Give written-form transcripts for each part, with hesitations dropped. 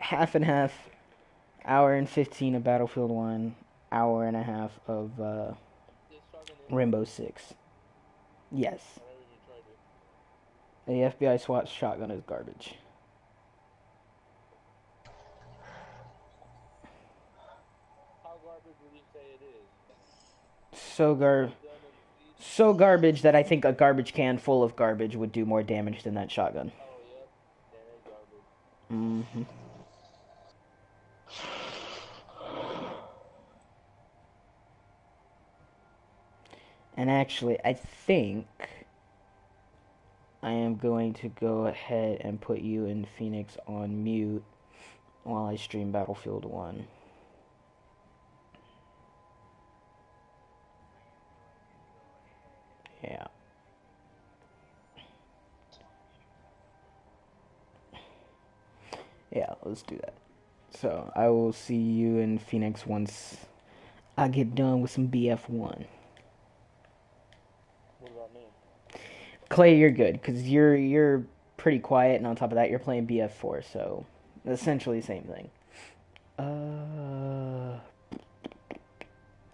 half and half. Hour and 15 of Battlefield 1. Hour and a half of Rainbow Six. Yes. The FBI SWAT shotgun is garbage. How garbage would you say it is? So garbage that I think a garbage can full of garbage would do more damage than that shotgun. Oh, yep. That is garbage. Mm-hmm. And actually, I think I am going to go ahead and put you and Phoenix on mute while I stream Battlefield 1. Yeah. Yeah, let's do that. So, I will see you in Phoenix once I get done with some BF1. What about me? Clay, you're good, because you're pretty quiet, and on top of that, you're playing BF4, so essentially the same thing.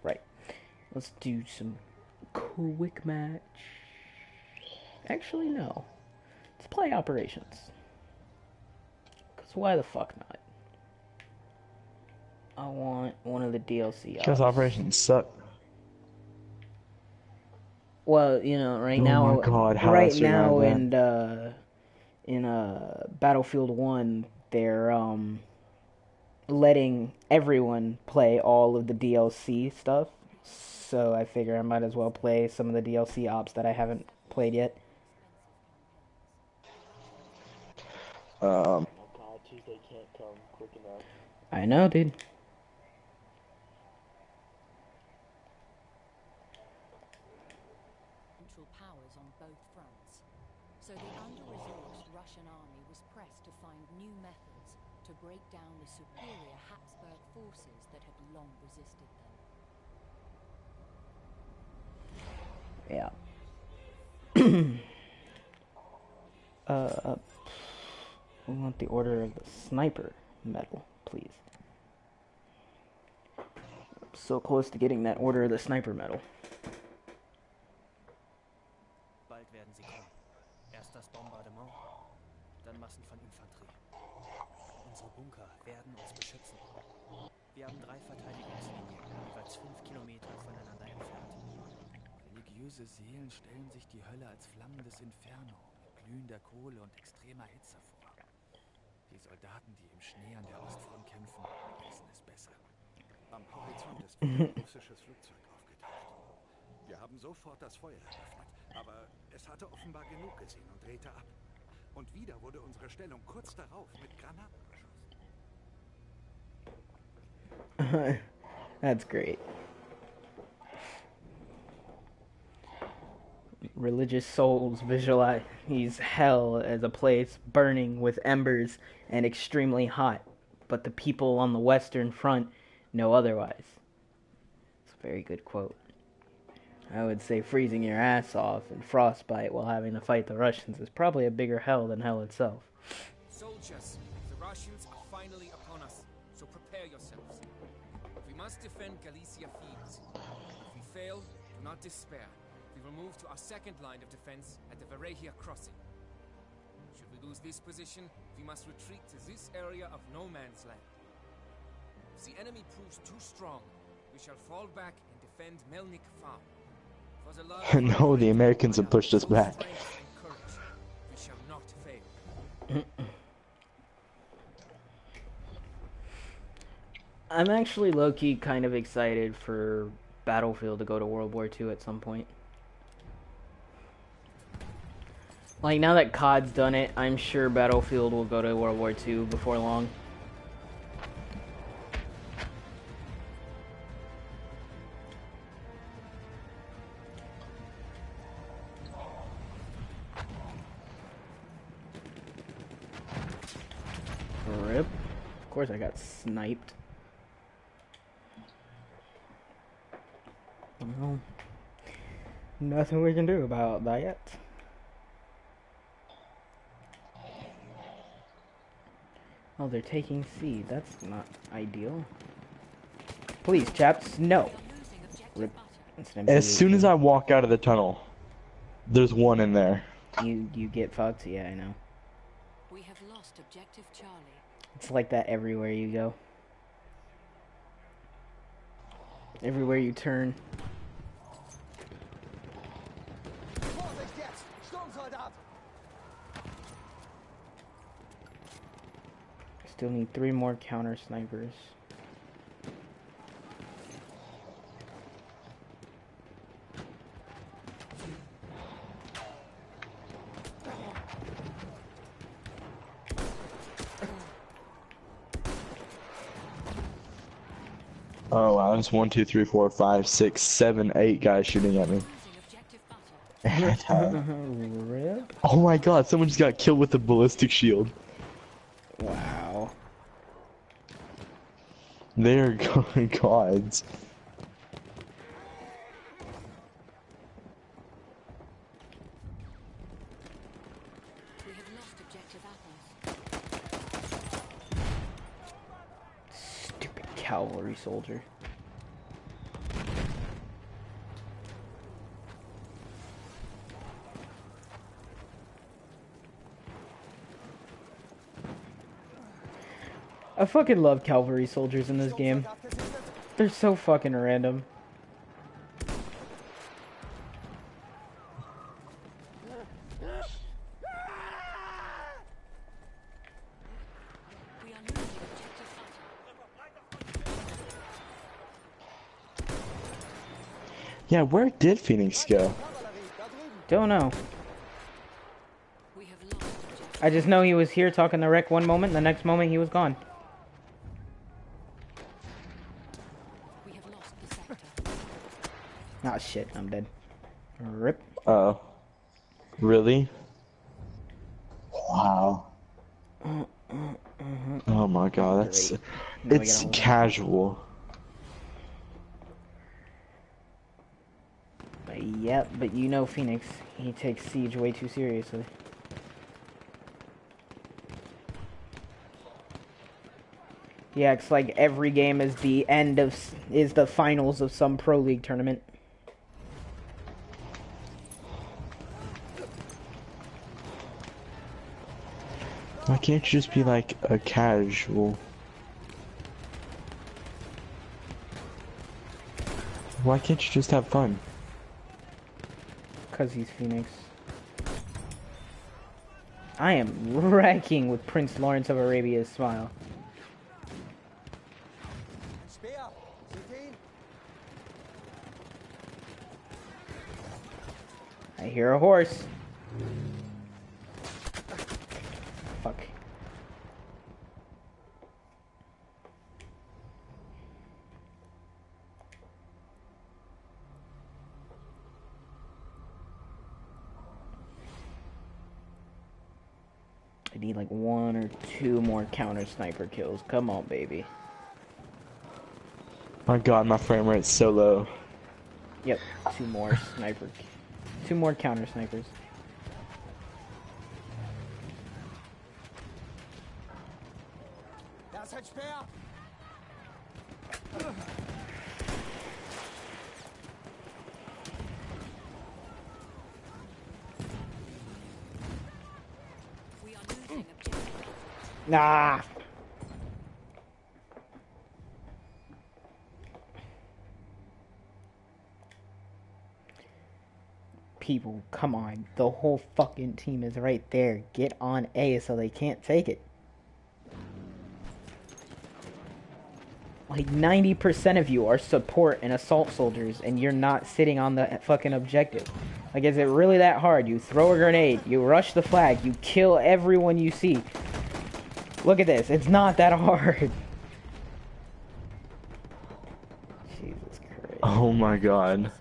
Right. Let's do some quick match. Actually, no. Let's play Operations. Because why the fuck not? I want one of the DLC Because ops. Operations suck. Well, you know, right Oh now, my God, how right I survived now that. in Battlefield 1, they're letting everyone play all of the DLC stuff. So I figure I might as well play some of the DLC ops that I haven't played yet. My God, Tuesday can't come quick enough. I know, dude. Central powers on both fronts. So the under-resourced Russian army was pressed to find new methods to break down the superior Habsburg forces that had long resisted them. Yeah. We want the Order of the Sniper medal, please. So close to getting that Order of the Sniper medal. Bald werden sie kommen. Erst das Bombardement, dann Massen von Infanterie. Unsere Bunker werden uns beschützen. Wir haben 3 Verteidigungslinien, jeweils 5 Kilometer voneinander entfernt. Religiöse Seelen stellen sich die Hölle als flammendes Inferno mit glühender Kohle und extremer Hitze vor. Die Soldaten, die im Schnee an der Ostfront kämpfen, wissen es besser. Am Horizont ist wieder ein russisches Flugzeug aufgetaucht. Wir haben sofort das Feuer eröffnet, aber es hatte offenbar genug gesehen und drehte ab. Und wieder wurde unsere Stellung kurz darauf mit Granaten beschossen. That's great. Religious souls visualize hell as a place burning with embers and extremely hot, but the people on the Western Front know otherwise. It's a very good quote. I would say freezing your ass off and frostbite while having to fight the Russians is probably a bigger hell than hell itself. Soldiers, the Russians are finally upon us, so prepare yourselves. We must defend Galicia fields. If we fail, do not despair. We will move to our second line of defense at the Varehia crossing. Should we lose this position, we must retreat to this area of no man's land. If the enemy proves too strong, we shall fall back and defend Melnik farm. For the love of No, the Americans have pushed us back. We shall not fail. I'm actually low-key kind of excited for Battlefield to go to World War II at some point. Like, now that COD's done it, I'm sure Battlefield will go to World War II before long. Rip. Of course I got sniped. Well, nothing we can do about that. Oh, they're taking C. That's not ideal. Please, chaps, no. Rip. It's an As soon as MG18. I walk out of the tunnel, there's one in there. You get fucked? Yeah, I know. We have lost objective Charlie. It's like that everywhere you go. Everywhere you turn. Still need 3 more counter snipers. Oh wow, there's 1, 2, 3, 4, 5, 6, 7, 8 guys shooting at me. Losing objective butter. Rip. Oh my god, someone just got killed with a ballistic shield. Wow. They are gods. We have lost objective apples. Stupid cavalry soldier. I fucking love cavalry soldiers in this game. They're so fucking random. We are losing objective butter. Yeah, where did Phoenix go? Don't know. We have lost objective. I just know he was here talking to Rec one moment, and the next moment he was gone. We have lost the sector. Ah, shit, I'm dead. Rip. Oh. Really? Wow. Oh my god, that's... Great. Now we It's gotta hold on. casual. Yep, but you know Phoenix. He takes Siege way too seriously. Yeah, it's like every game is the end of... is the finals of some Pro League tournament. Why can't you just be like a casual? Why can't you just have fun? Because he's Phoenix. I am wrecking with Prince Lawrence of Arabia's smile. I hear a horse. Fuck. I need like 1 or 2 more counter sniper kills. Come on, baby. My god, my frame rate's so low. Yep, 2 more 2 more counter snipers. We are losing objective. Nah. People, come on. The whole fucking team is right there. Get on A so they can't take it. Like 90% of you are support and assault soldiers and you're not sitting on the fucking objective. Like, is it really that hard? You throw a grenade, you rush the flag, you kill everyone you see. Look at this. It's not that hard. Jesus Christ. Oh my god.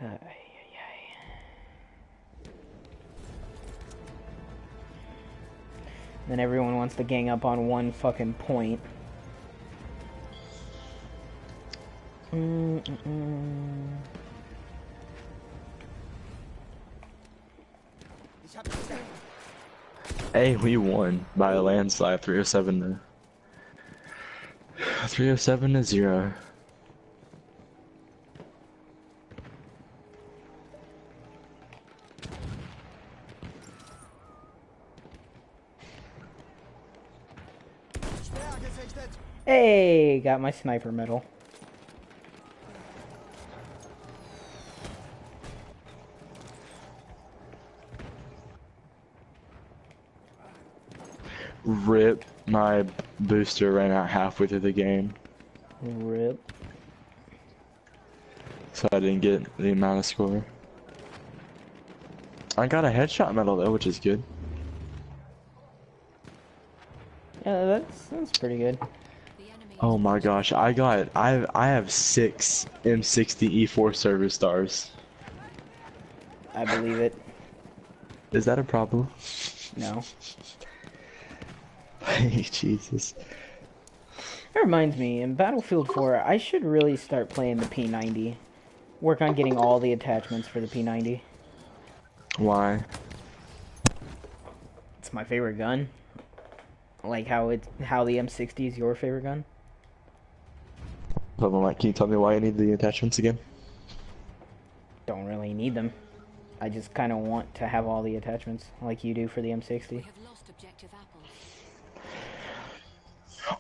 Sector. Ay, ay, ay. Then everyone wants to gang up on one fucking point. Hey, we won by a landslide, 307 to 0. Hey, got my sniper medal. Rip, my booster ran out halfway through the game, Rip. so I didn't get the amount of score. I got a headshot medal though, which is good. Yeah, that's pretty good. The enemy Oh is my pushing gosh, forward. I have 6 M60 E4 service stars. I believe it. Is that a problem? No. Hey, Jesus. That reminds me, in Battlefield 4, I should really start playing the P90. Work on getting all the attachments for the P90. Why? It's my favorite gun. Like how the M60 is your favorite gun. Problem like, can you tell me why you need the attachments again? Don't really need them. I just kind of want to have all the attachments, like you do for the We M60. have lost objective apples.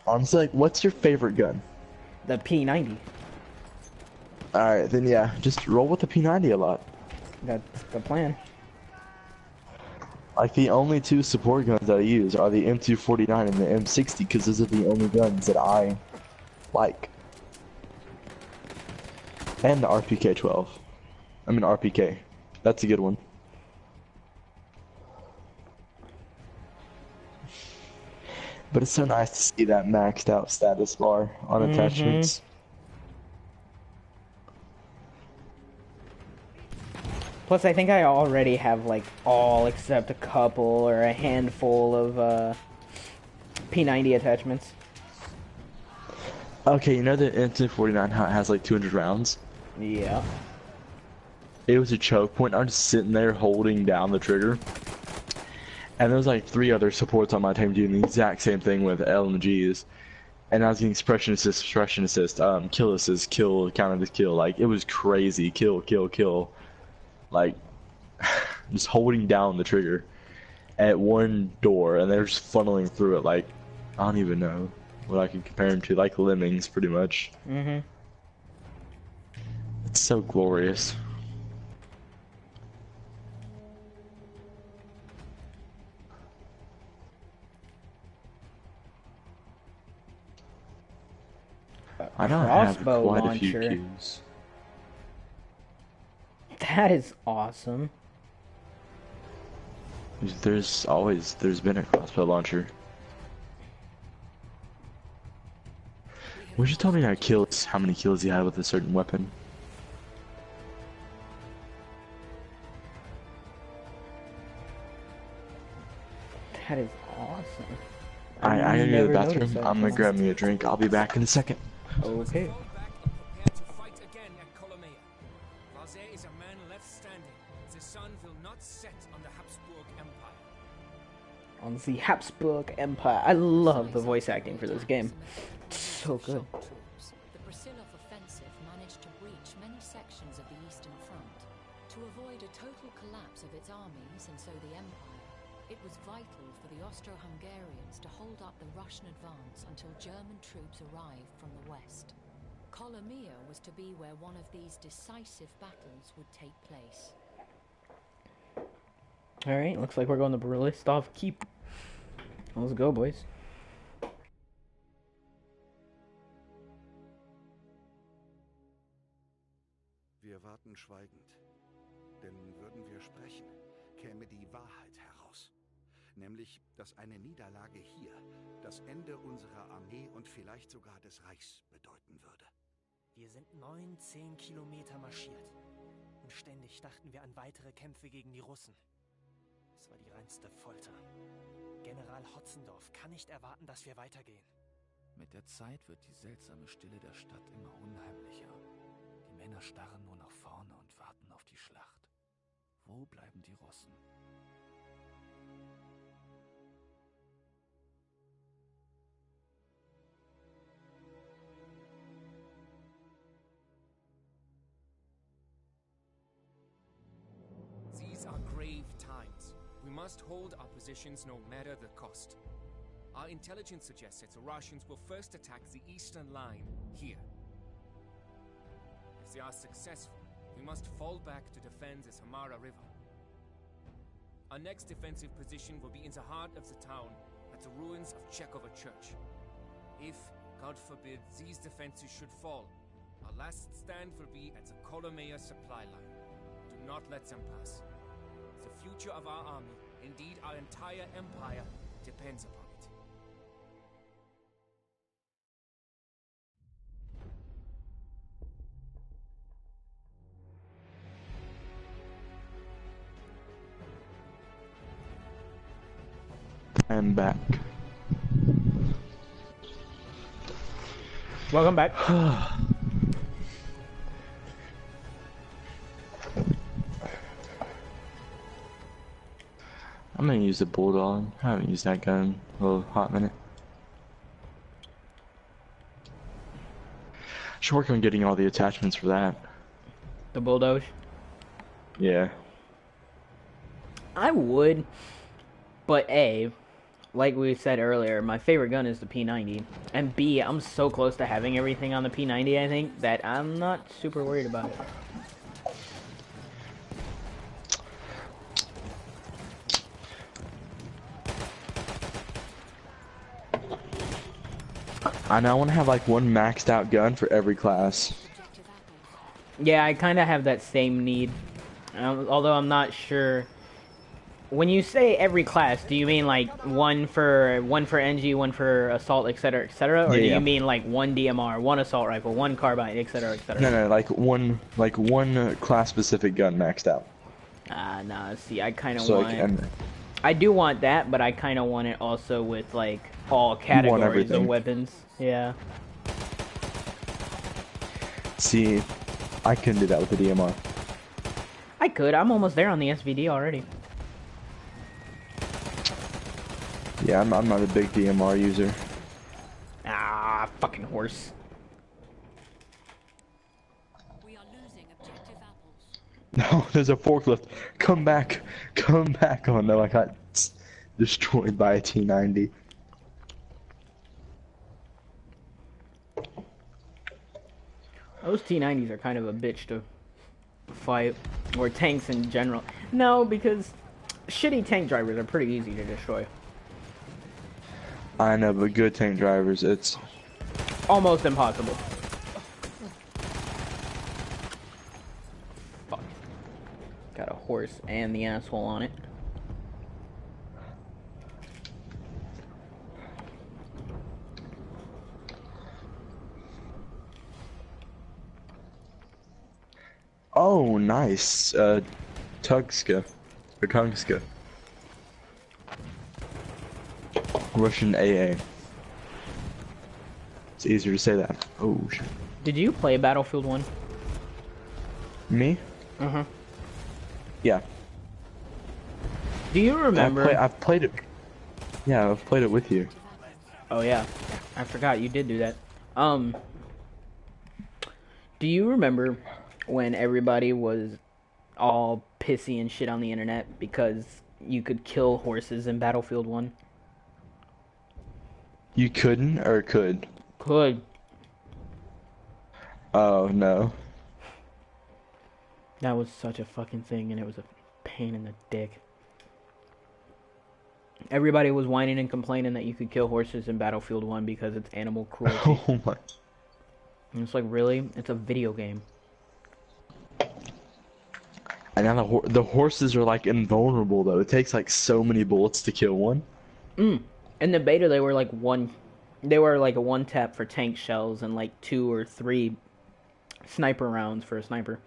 Honestly, like, what's your favorite gun? The P90. Alright, then yeah, just roll with the P90 a lot. That's the plan. Like, the only 2 support guns that I use are the M249 and the M60, because those are the only guns that I like. And the RPK-12. I mean RPK. That's a good one. But it's so nice to see that maxed out status bar on attachments. Plus, I think I already have, like, all except a couple or a handful of P90 attachments. Okay, you know the M249 how it has like 200 rounds? Yeah. It was a choke point. I'm just sitting there holding down the trigger. And there was like 3 other supports on my team doing the exact same thing with LMGs. And I was getting suppression assist, kill assist, kill, counter this kill. Like, it was crazy. Kill, kill, kill. Like, just holding down the trigger at one door, and they're just funneling through it. Like, I don't even know what I can compare them to. Like lemmings, pretty much. It's so glorious. I don't have Crossbow quite a few launcher. cues. That is awesome. There's been a crossbow launcher. Would you tell me how many kills you had with a certain weapon? That is awesome. I gotta go to the never bathroom. noticed that I'm gonna before. grab me a drink. I'll be back in a second. Okay. Fall back and prepare to fight again at Colomea. While there is a man left standing, the sun will not set on the Habsburg Empire. On the Habsburg Empire. I love the voice acting for this game. It's so good. The Brusilov offensive managed to breach many sections of the Eastern Front. To avoid a total collapse of its armies and so the Empire, it was vital for the Austro-Hungarians to hold up the Russian advance until German troops arrived from the west. Kolomea was to be where one of these decisive battles would take place. Alright, looks like we're going to Brillistov Keep. Let's go, boys. Wir warten schweigend. Denn würden wir sprechen, käme die Wahrheit heraus. Nämlich, dass eine Niederlage hier das Ende unserer Armee und vielleicht sogar des Reichs bedeuten würde. Wir sind 9-10 Kilometer marschiert. Und ständig dachten wir an weitere Kämpfe gegen die Russen. Es war die reinste Folter. General Hotzendorf kann nicht erwarten, dass wir weitergehen. Mit der Zeit wird die seltsame Stille der Stadt immer unheimlicher. Männer starren nur nach vorne und warten auf die Schlacht. Wo bleiben die Russen? These are grave times. We must hold our positions no matter the cost. Our intelligence suggests that the Russians will first attack the eastern line here. If they are successful, we must fall back to defend the Samara River. Our next defensive position will be in the heart of the town, at the ruins of Chekhova Church. If, God forbid, these defenses should fall, our last stand will be at the Kolomea supply line. Do not let them pass. The future of our army, indeed our entire empire, depends upon it. I'm back. Welcome back. I'm gonna use the bulldog. I haven't used that gun in a hot minute. Should work on getting all the attachments for that. The bulldoze. Yeah. I would, but A, like we said earlier, my favorite gun is the P90. And B, I'm so close to having everything on the P90, I think, that I'm not super worried about it. I now want to have like one maxed out gun for every class. Yeah, I kind of have that same need. Although I'm not sure. When you say every class, do you mean like one for NG, one for assault, etc., etc., or do you mean like one DMR, one assault rifle, one carbine, etc., etc.? No, like one class specific gun maxed out. Nah. See, I kind of So want. I do want that, but I kind of want it also with like all categories of weapons. Yeah. See, I couldn't do that with the DMR. I could. I'm almost there on the SVD already. Yeah, I'm not a big DMR user. Ah, fucking horse. We are losing objective apples. No, there's a forklift. Come back. Come back. Oh no, I got destroyed by a T90. Those T90s are kind of a bitch to fight, or tanks in general. No, because shitty tank drivers are pretty easy to destroy. I know, but good tank drivers, it's almost impossible. Fuck. Got a horse and the asshole on it. Oh, nice. Tugska. Or Tungska. Russian AA. It's easier to say that. Oh, shit. Did you play Battlefield 1? Me? Uh-huh. Yeah. Do you remember? I've played it. Yeah, I've played it with you. Oh, yeah. I forgot you did do that. Do you remember when everybody was all pissy and shit on the internet because you could kill horses in Battlefield 1? You couldn't or could? Could. Oh, no. That was such a fucking thing, and it was a pain in the dick. Everybody was whining and complaining that you could kill horses in Battlefield 1 because it's animal cruelty. Oh my. And it's like, really? It's a video game. And now the horses are like invulnerable though. It takes like so many bullets to kill one. In the beta, they were like a one tap for tank shells and like 2 or 3 sniper rounds for a sniper.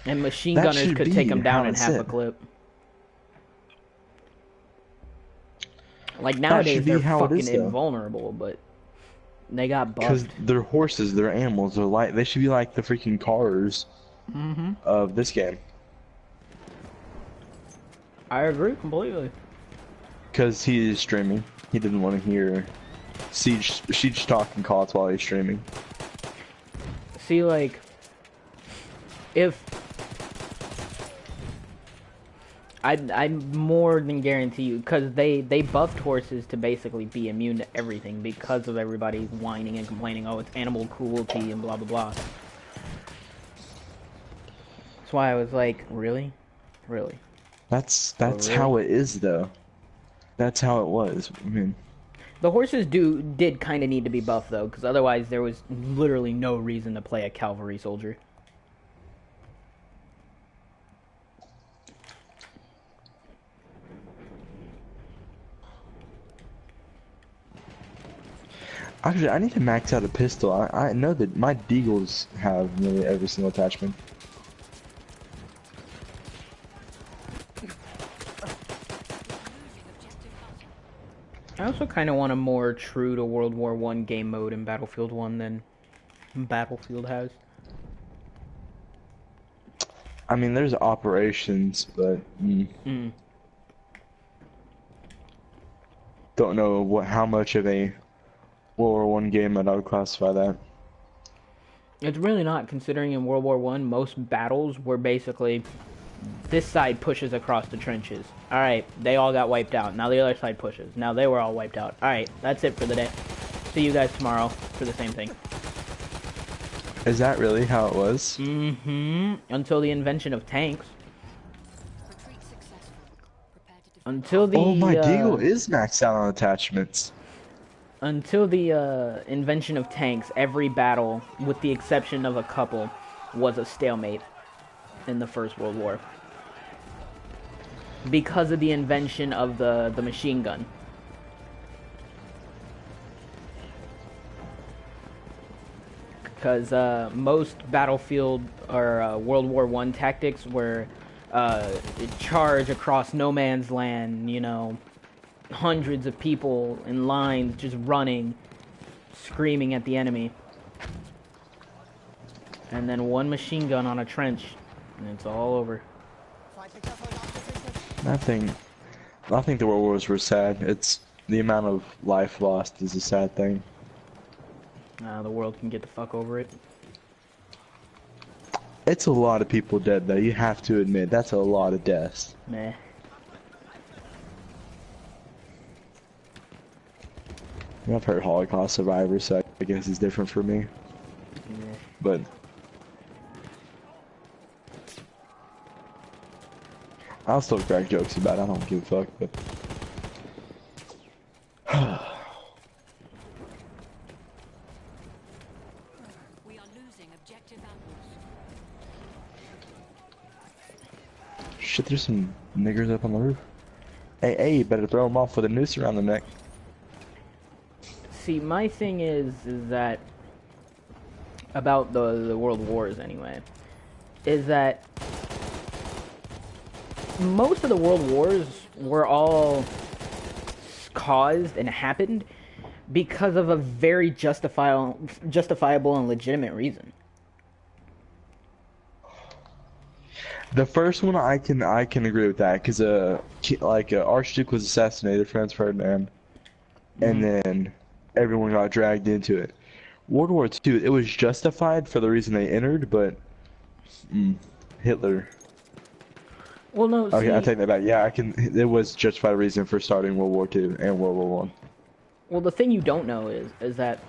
And machine gunners could take them down in half a clip. Like nowadays, they're fucking invulnerable, but They got Because buffed. they're horses, they're animals, they're like they should be like the freaking cars Mm-hmm. of this game. I agree completely. Because he is streaming, he didn't want to hear Siege talking calls while he's streaming. See, like, if I more than guarantee you, because they buffed horses to basically be immune to everything because of everybody whining and complaining, oh, it's animal cruelty and blah blah blah. That's why I was like, really, really. That's really? how it is though. That's how it was. I mean, The horses did kind of need to be buffed though, because otherwise there was literally no reason to play a cavalry soldier. actually, I need to max out a pistol. I know that my deagles have nearly every single attachment. I also kind of want a more true to World War I game mode in Battlefield 1 than Battlefield has. I mean, there's operations, but don't know how much of a World War One game that I would classify that. It's really not, considering in World War I, most battles were basically this side pushes across the trenches. Alright, they all got wiped out. Now the other side pushes. Now they were all wiped out. Alright, that's it for the day. See you guys tomorrow for the same thing. Is that really how it was? Mm-hmm. Until the invention of tanks. Until the Oh, my deagle is maxed out on attachments. Until the invention of tanks, every battle, with the exception of a couple, was a stalemate in the First World War. Because of the invention of the machine gun. Because most battlefield or World War I tactics were charge across no man's land, you know, hundreds of people in lines just running, screaming at the enemy. And then one machine gun on a trench, and it's all over. I think the World Wars were sad. It's the amount of life lost is a sad thing. The world can get the fuck over it. It's a lot of people dead though, you have to admit, that's a lot of deaths. Meh. I've heard Holocaust survivors, so I guess it's different for me. Meh. But I'll still crack jokes about it, I don't give a fuck, but We are losing objective apples. shit, there's some niggers up on the roof. Hey, you better throw them off with a noose around the neck. See, my thing is that about the World Wars anyway, is that most of the World Wars were all caused and happened because of a very justifiable and legitimate reason. The first one I can agree with that because Archduke was assassinated, Franz Ferdinand, and then everyone got dragged into it. World War II, it was justified for the reason they entered, but Hitler. Well, no. Okay, See, I take that back. Yeah, it was justified reason for starting World War II and World War One. well, the thing you don't know is that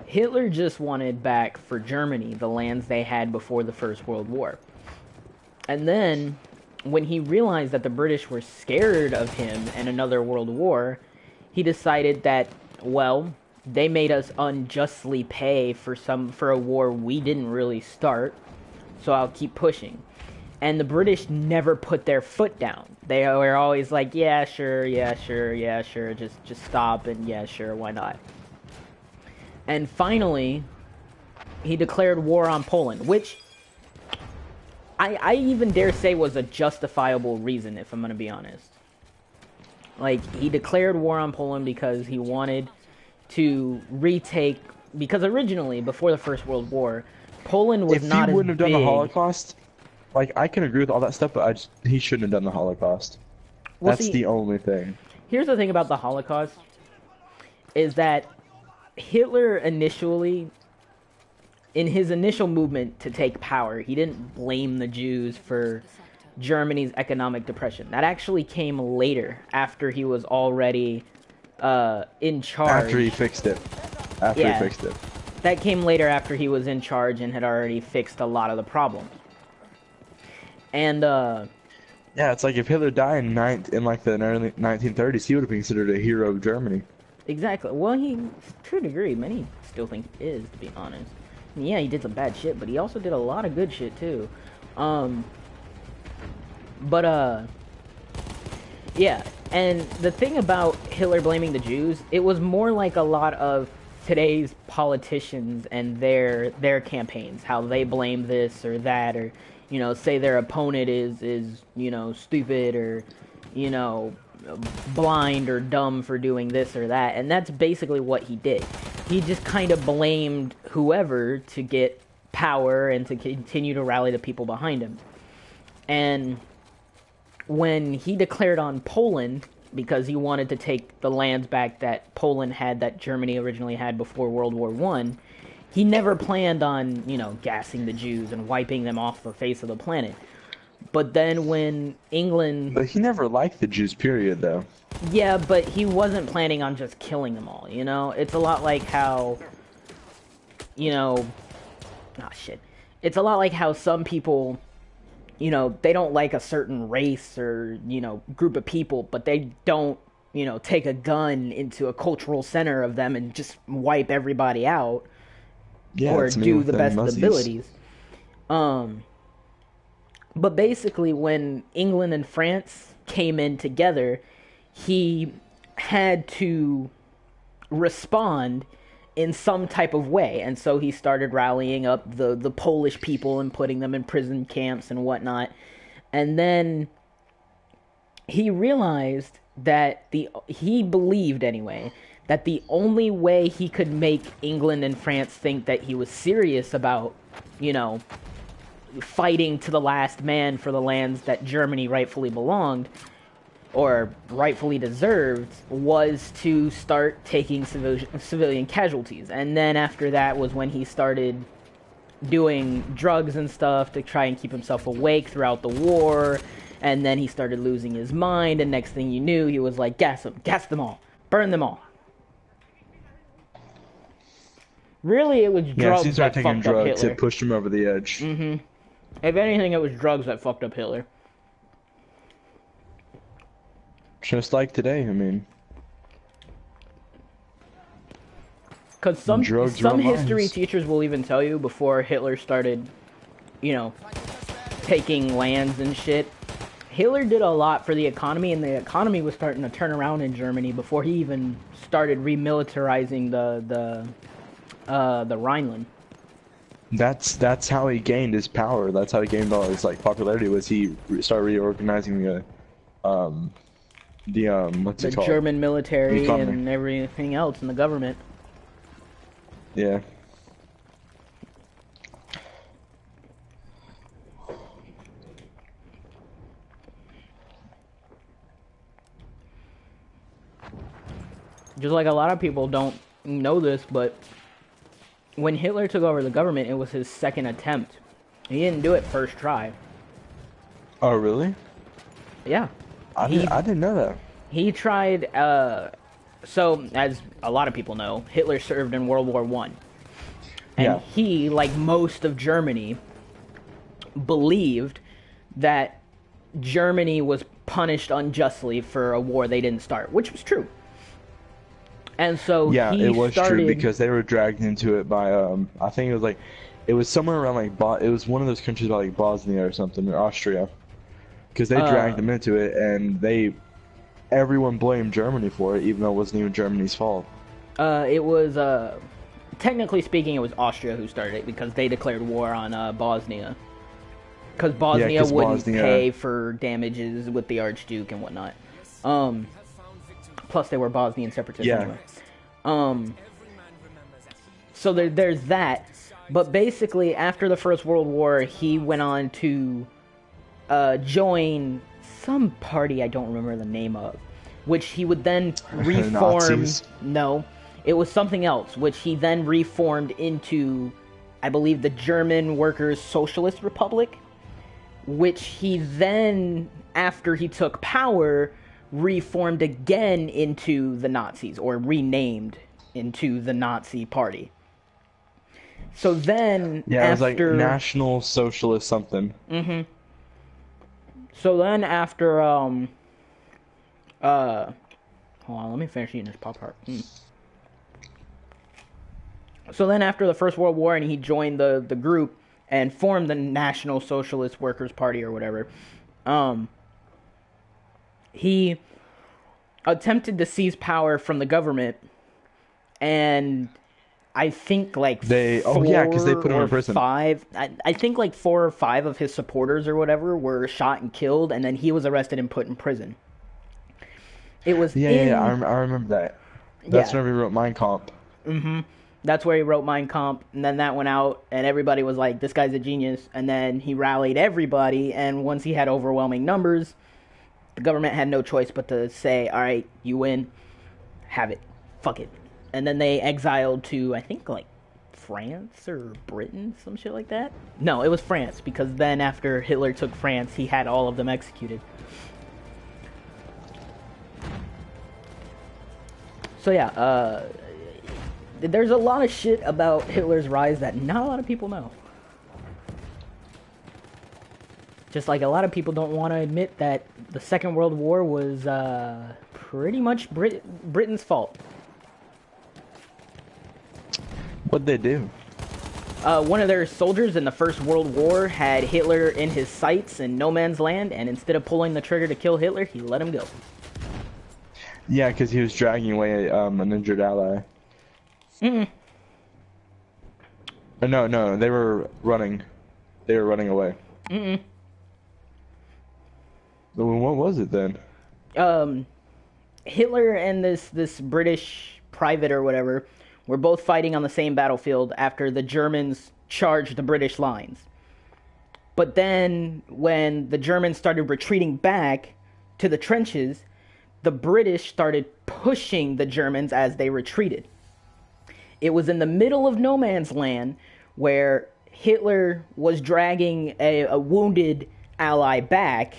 Hitler just wanted back for Germany the lands they had before the First World War. And then, when he realized that the British were scared of him and another world war, he decided that, well, they made us unjustly pay for a war we didn't really start, so I'll keep pushing. And the British never put their foot down. They were always like, yeah, sure, just stop, and yeah, sure, why not? And finally, he declared war on Poland, which I even dare say was a justifiable reason, if I'm going to be honest. Like, he declared war on Poland because he wanted to retake, because originally, before the First World War, Poland was If he not as wouldn't have done the big. Holocaust, like I can agree with all that stuff, but he shouldn't have done the Holocaust. Well, That's see, the only thing. here's the thing about the Holocaust, is that Hitler initially, in his initial movement to take power, he didn't blame the Jews for Germany's economic depression. That actually came later, after he was already in charge. After he fixed it. After Yeah. he fixed it. That came later, after he was in charge and had already fixed a lot of the problems. And Yeah, it's like if Hitler died in like the early 1930s, he would have been considered a hero of Germany. exactly. Well, he, to a degree, many still think he is, to be honest. And yeah, he did some bad shit, but he also did a lot of good shit too. Yeah. And the thing about Hitler blaming the Jews, it was more like a lot of today's politicians and their campaigns, how they blame this or that, or say their opponent is stupid, or blind or dumb for doing this or that. And that's basically what he did. He just kind of blamed whoever to get power and to continue to rally the people behind him. And when he declared on Poland, because he wanted to take the lands back that Poland had, that Germany originally had before World War I, he never planned on, gassing the Jews and wiping them off the face of the planet. But then when England... But he never liked the Jews, period, though. Yeah, but he wasn't planning on just killing them all, It's a lot like how, Oh, shit. It's a lot like how some people... they don't like a certain race or, group of people, but they don't, take a gun into a cultural center of them and just wipe everybody out, Yeah, or it's me do with the them best Muzzies. abilities. But basically, when England and France came in together, he had to respond in some type of way, and so he started rallying up the Polish people and putting them in prison camps and whatnot. And then he realized that he believed anyway that the only way he could make England and France think that he was serious about fighting to the last man for the lands that Germany rightfully belonged or rightfully deserved was to start taking civilian casualties. And then after that was when he started doing drugs and stuff to try and keep himself awake throughout the war. And then he started losing his mind, and next thing you knew, he was like, gas them all, burn them all. Really, it was drugs he that started fucked taking up drugs. Hitler. It pushed him over the edge. If anything, it was drugs that fucked up Hitler. Just like today, I mean. Because some Drugs run history minds. teachers will even tell you before Hitler started, taking lands and shit. Hitler did a lot for the economy, and the economy was starting to turn around in Germany before he even started remilitarizing the Rhineland. That's how he gained his power. That's how he gained all his popularity. Was he started reorganizing the what's it The called? German military Economy. and everything else in the government. Yeah. Just like a lot of people don't know this, but when Hitler took over the government, it was his second attempt. He didn't do it first try. Oh, really? Yeah. I didn't know that. He tried, so, as a lot of people know, Hitler served in World War I. And Yeah. he, like most of Germany, believed that Germany was punished unjustly for a war they didn't start, which was true. And so Yeah, he it was started... true because they were dragged into it by I think it was somewhere around it was one of those countries by Bosnia or something, or Austria, because they dragged them into it, and everyone blamed Germany for it, even though it wasn't even Germany's fault. It was, technically speaking, it was Austria who started it, because they declared war on Bosnia. Because Bosnia wouldn't pay for damages with the Archduke and whatnot. Plus, they were Bosnian separatists anyway. Um, Every man remembers that he so there's that. But basically, after the First World War, he went on to join some party I don't remember the name of, which he would then reform. Nazis. No, it was something else, which he then reformed into, I believe, the German Workers' Socialist Republic, which he then, after he took power, reformed again into the Nazis, or renamed into the Nazi Party. So then, Yeah, it was like after National Socialist something. So then after hold on, let me finish eating this Pop-Tart. So then after the First World War, and he joined the group and formed the National Socialist Workers' Party or whatever, he attempted to seize power from the government, and I think like They- oh, yeah, 'cause they put him in or prison. five. I think like 4 or 5 of his supporters or whatever were shot and killed, and then he was arrested and put in prison. It was Yeah, I remember that. That's Yeah. whenever he wrote Mein Kampf. That's where he wrote Mein Kampf, and then that went out, and everybody was like, this guy's a genius, and then he rallied everybody, and once he had overwhelming numbers, the government had no choice but to say, all right, you win, have it, fuck it. And then they exiled to, I think, like, France or Britain, some shit like that. No, it was France, because then after Hitler took France, he had all of them executed. So yeah, there's a lot of shit about Hitler's rise that not a lot of people know. Just like a lot of people don't want to admit that the Second World War was pretty much Britain's fault. What'd they do? One of their soldiers in the First World War had Hitler in his sights in no man's land, and instead of pulling the trigger to kill Hitler, he let him go. Yeah, because he was dragging away an injured ally. No, they were running. They were running away. Well, what was it then? Hitler and this British private or whatever were both fighting on the same battlefield after the Germans charged the British lines. But then when the Germans started retreating back to the trenches, the British started pushing the Germans as they retreated. It was in the middle of no man's land where Hitler was dragging a wounded ally back,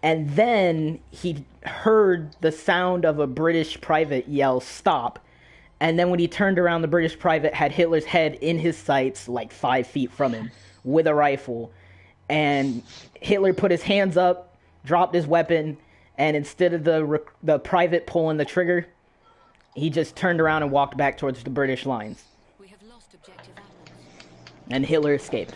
and then he heard the sound of a British private yell, "Stop." And then when he turned around, the British private had Hitler's head in his sights, like 5 feet from him, with a rifle. And Hitler put his hands up, dropped his weapon, and instead of the private pulling the trigger, he just turned around and walked back towards the British lines. We have lost objective apples. And Hitler escaped.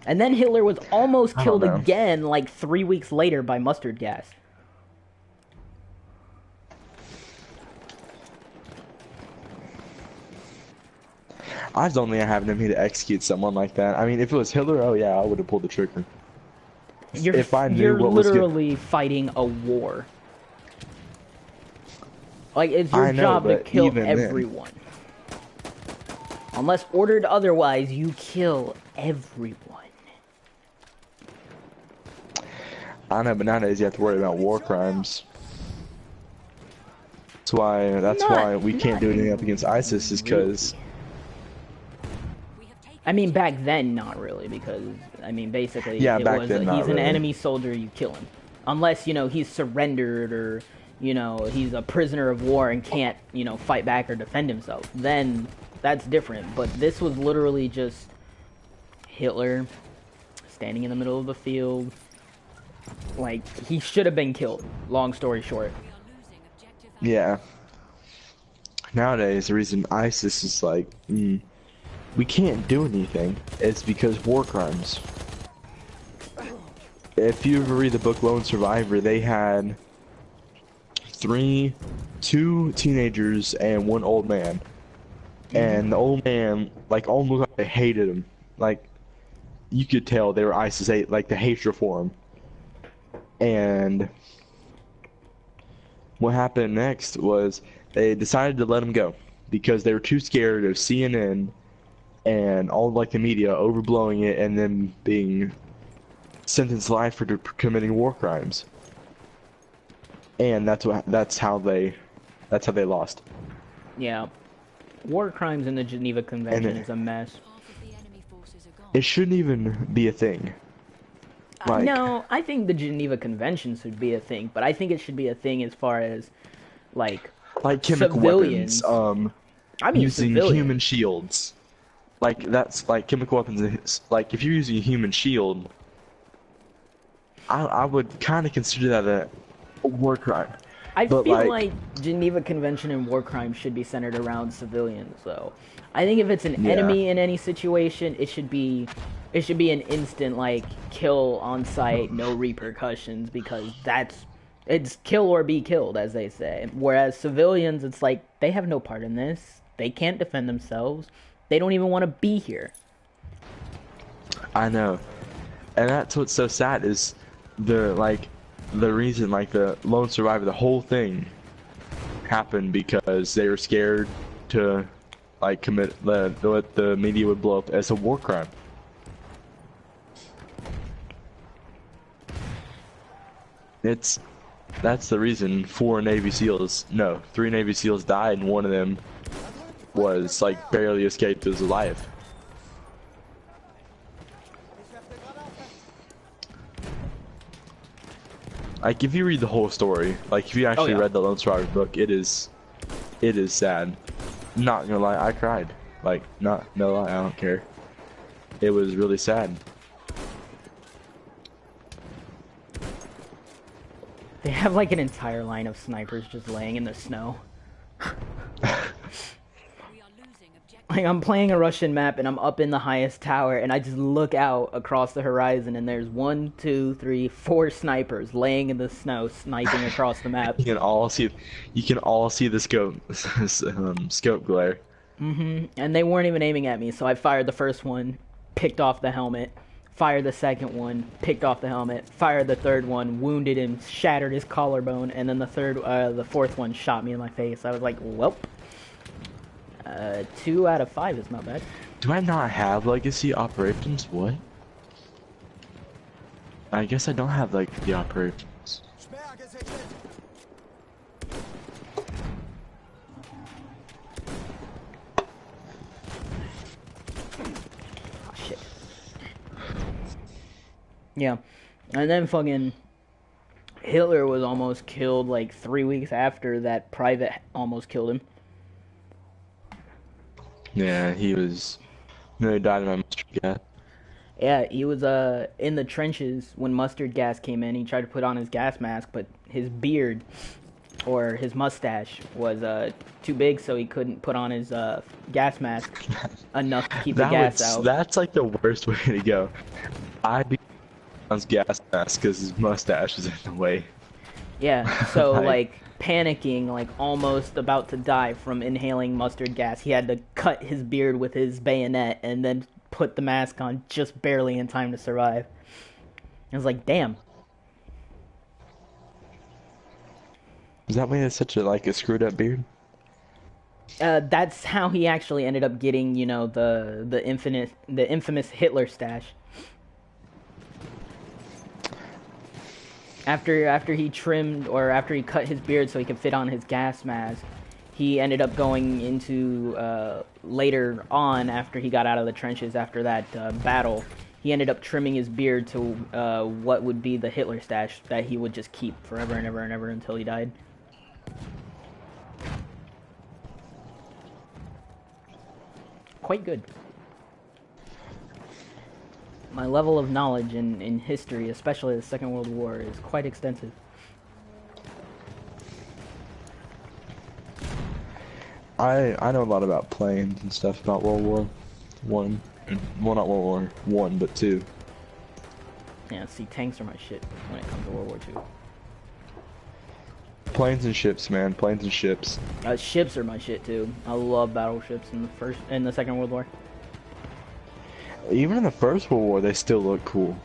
And then Hitler was almost I don't killed know. again like 3 weeks later by mustard gas. I just don't think I have it in me to execute someone like that. I mean, if it was Hitler, oh yeah, I would have pulled the trigger. If I knew You're what was literally fighting a war. Like, it's your I know, job to but kill even then. everyone. Unless ordered otherwise, you kill everyone. I know, but nowadays you have to worry about war crimes. That's why we can't do anything up against ISIS, is because We have taken I mean, back then, not really, because, I mean, basically, Yeah, it back was, then, not he's an really. enemy soldier, you kill him. Unless, you know, he's surrendered or, you know, he's a prisoner of war and can't, you know, fight back or defend himself. Then, that's different. But this was literally just Hitler standing in the middle of the field. Like, he should have been killed, long story short. we are losing objective apples. yeah. Nowadays, the reason ISIS is like, we can't do anything is because war crimes. If you ever read the book Lone Survivor, they had two teenagers and one old man. And the old man, like, almost like they hated him. Like, you could tell they were ISIS, like, the hatred for him. And what happened next was they decided to let him go because they were too scared of CNN and all like the media overblowing it and then being sentenced to life for committing war crimes. And that's how they lost. Yeah. War crimes in the Geneva Convention is a mess. Half of the enemy forces are gone. It shouldn't even be a thing. Like, No, I think the Geneva Convention should be a thing, but I think it should be a thing as far as like chemical civilians. weapons, I mean, using civilians. human shields. Like that's like chemical weapons. Like if you're using a human shield, I would kind of consider that a war crime. I But, feel like- like Geneva Convention and war crimes should be centered around civilians, though. I think if it's an Yeah. enemy in any situation, it should be an instant like kill on sight, no repercussions, because it's kill or be killed, as they say. Whereas civilians, it's like they have no part in this. They can't defend themselves. They don't even want to be here. I know, and that's what's so sad is the reason like the lone survivor, the whole thing happened because they were scared to like commit what the media would blow up as a war crime. That's the reason 3 Navy SEALs died, and one of them was like barely escaped as alive. Like if you read the whole story, like if you actually yeah. read the Lone Survivor book, it is sad. Not gonna lie, I cried. Like no lie, I don't care. It was really sad. They have like an entire line of snipers just laying in the snow. We are losing objective. Like I'm playing a Russian map and I'm up in the highest tower and I just look out across the horizon and there's 1, 2, 3, 4 snipers laying in the snow sniping across the map. You can all see the scope glare. And they weren't even aiming at me, so I fired the first one, picked off the helmet, fired the second one, picked off the helmet, fired the third one, wounded him, shattered his collarbone, and then the fourth one shot me in my face. I was like, welp. 2 out of 5 is not bad. Do I not have legacy operations? What? I guess I don't have like the operations. Oh, shit. Yeah. And then fucking Hitler was almost killed like 3 weeks after that private almost killed him. Yeah, he was nearly died of my mustard gas. Yeah, he was in the trenches when mustard gas came in. He tried to put on his gas mask, but his beard or his mustache was too big, so he couldn't put on his gas mask enough to keep the gas out. That's like the worst way to go. I'd be on his gas mask because his mustache is in the way. Yeah, so Like- like panicking, like almost about to die from inhaling mustard gas, he had to cut his beard with his bayonet and then put the mask on just barely in time to survive. I was like, damn. Is that why he has such a screwed up beard? That's how he actually ended up getting, you know, the infamous Hitler stash. After he trimmed, or after he cut his beard so he could fit on his gas mask, he ended up going into later on, after he got out of the trenches after that battle, he ended up trimming his beard to what would be the Hitler stash that he would just keep forever and ever and ever until he died. Quite good. My level of knowledge in history, especially the Second World War, is quite extensive. I know a lot about planes and stuff about World War One. Well, not World War One, but two. Yeah, see, tanks are my shit when it comes to World War II. Planes and ships, man. Planes and ships. Ships are my shit too. I love battleships in the Second World War. Even in the First World War, they still look cool.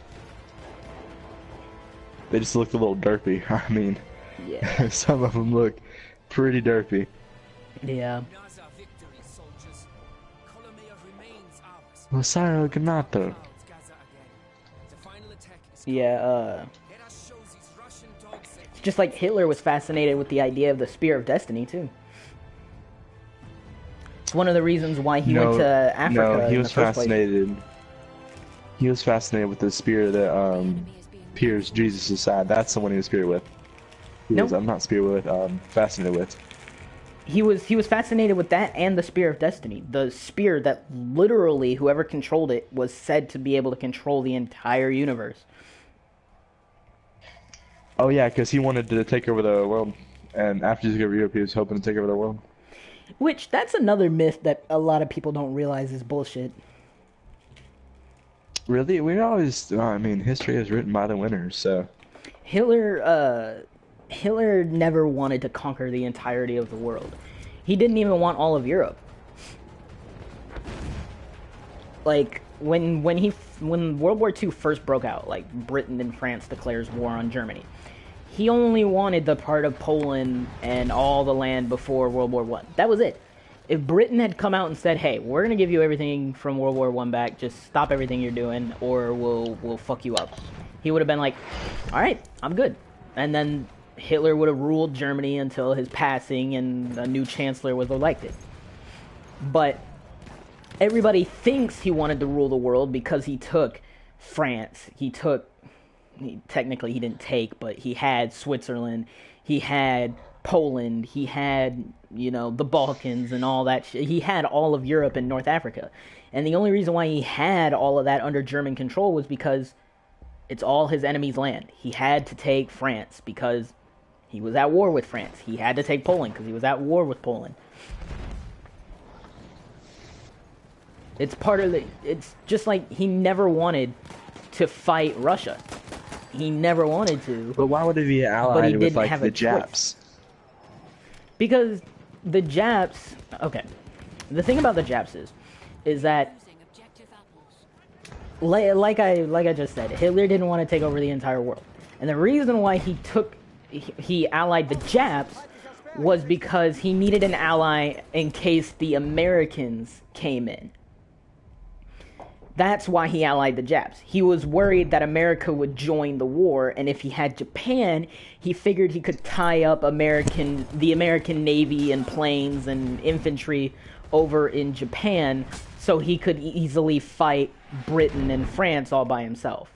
They just looked a little derpy. I mean, Yeah. Some of them look pretty derpy. Yeah. Another victory, soldiers. Colomea remains ours. Rosario Ganato. Clouds gather again. The final attack is coming. Yeah, Let us show these Russian dogs that just like Hitler was fascinated with the idea of the Spear of Destiny, too. It's one of the reasons why he went to Africa No, he in was the first place. fascinated. He was fascinated with the spear that pierced Jesus' side. That's the one he was speared with. I'm not speared with. Fascinated with. He was fascinated with that and the Spear of Destiny. The spear that literally whoever controlled it was said to be able to control the entire universe. Oh yeah, because he wanted to take over the world, and after he took over Europe, he was hoping to take over the world. Which, that's another myth that a lot of people don't realize is bullshit. Really, we always. I mean, history is written by the winners, so. Hitler never wanted to conquer the entirety of the world. He didn't even want all of Europe. Like, when World War II first broke out, like, Britain and France declares war on Germany, he only wanted the part of Poland and all the land before World War I. That was it. If Britain had come out and said, hey, we're going to give you everything from World War I back, just stop everything you're doing, or we'll fuck you up, he would have been like, all right, I'm good. And then Hitler would have ruled Germany until his passing and a new chancellor was elected. But everybody thinks he wanted to rule the world because he took France. Technically he didn't take, but he had Switzerland, he had Poland, he had, the Balkans and all that shit. He had all of Europe and North Africa. And the only reason why he had all of that under German control was because it's all his enemy's land. He had to take France because he was at war with France. He had to take Poland because he was at war with Poland. It's part of it's just like he never wanted to fight Russia. He never wanted to. But why would he be allied with like the Japs? Because the Japs, okay. The thing about the Japs is that like I just said, Hitler didn't want to take over the entire world. And the reason why he allied the Japs was because he needed an ally in case the Americans came in. That's why he allied the Japs. He was worried that America would join the war, and if he had Japan, he figured he could tie up the American Navy and planes and infantry over in Japan so he could easily fight Britain and France all by himself.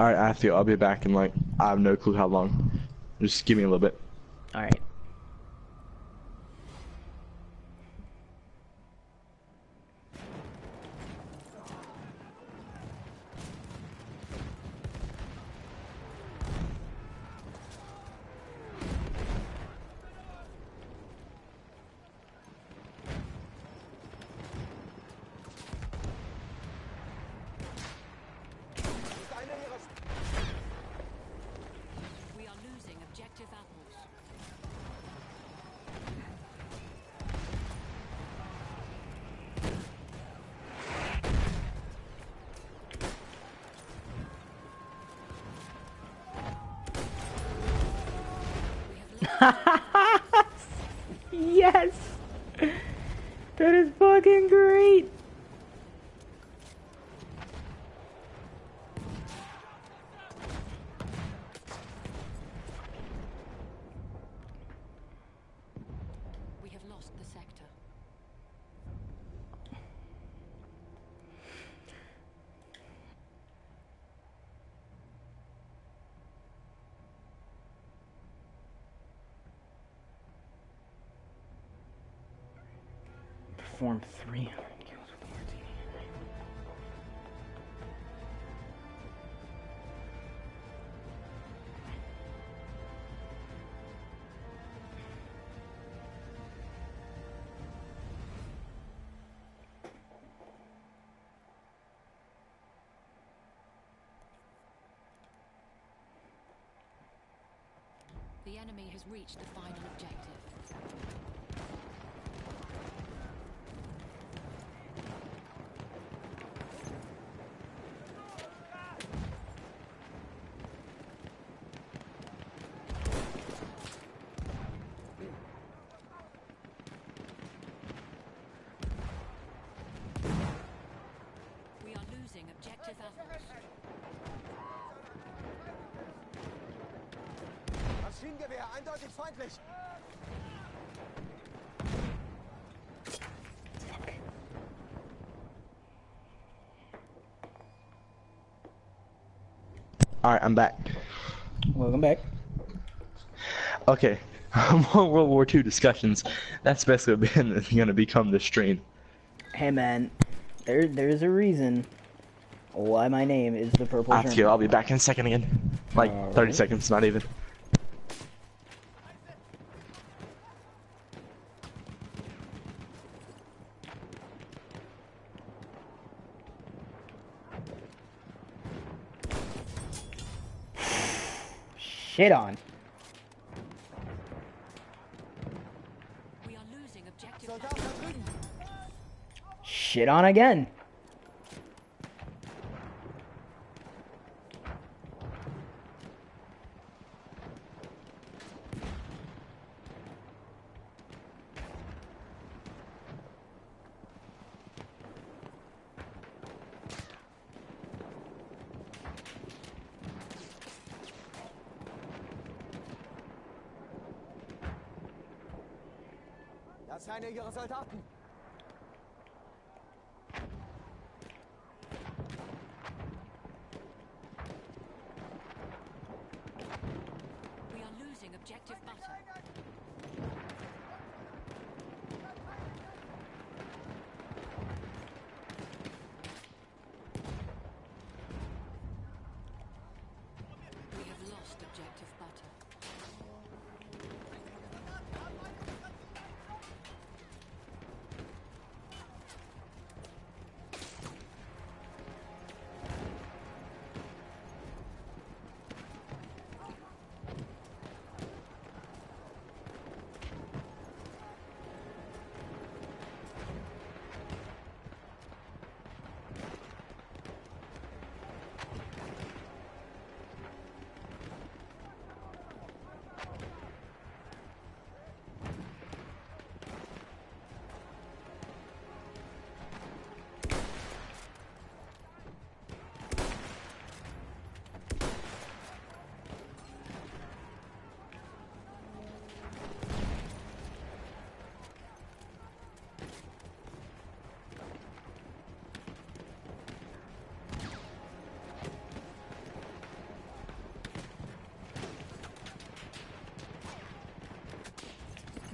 Alright, I'll be back in I have no clue how long. Just give me a little bit. Alright. Yes! That is fucking great! We have lost the sector. Perform 300 kills with Martini. The enemy has reached the final objective. Objective apples. Maschinengewehr, eindeutig feindlich. Alright, I'm back. Welcome back. Okay. More World War II discussions. That's basically gonna become the stream. Hey man, there's a reason why my name is the Purple That's good. German. I'll be back in a second again. Like 30 Alright. seconds, not even. Shit on. We are losing objective Soldat da drüben. Shit on again. Das sind ihre Soldaten. We are losing objective butter. We have lost objective butter.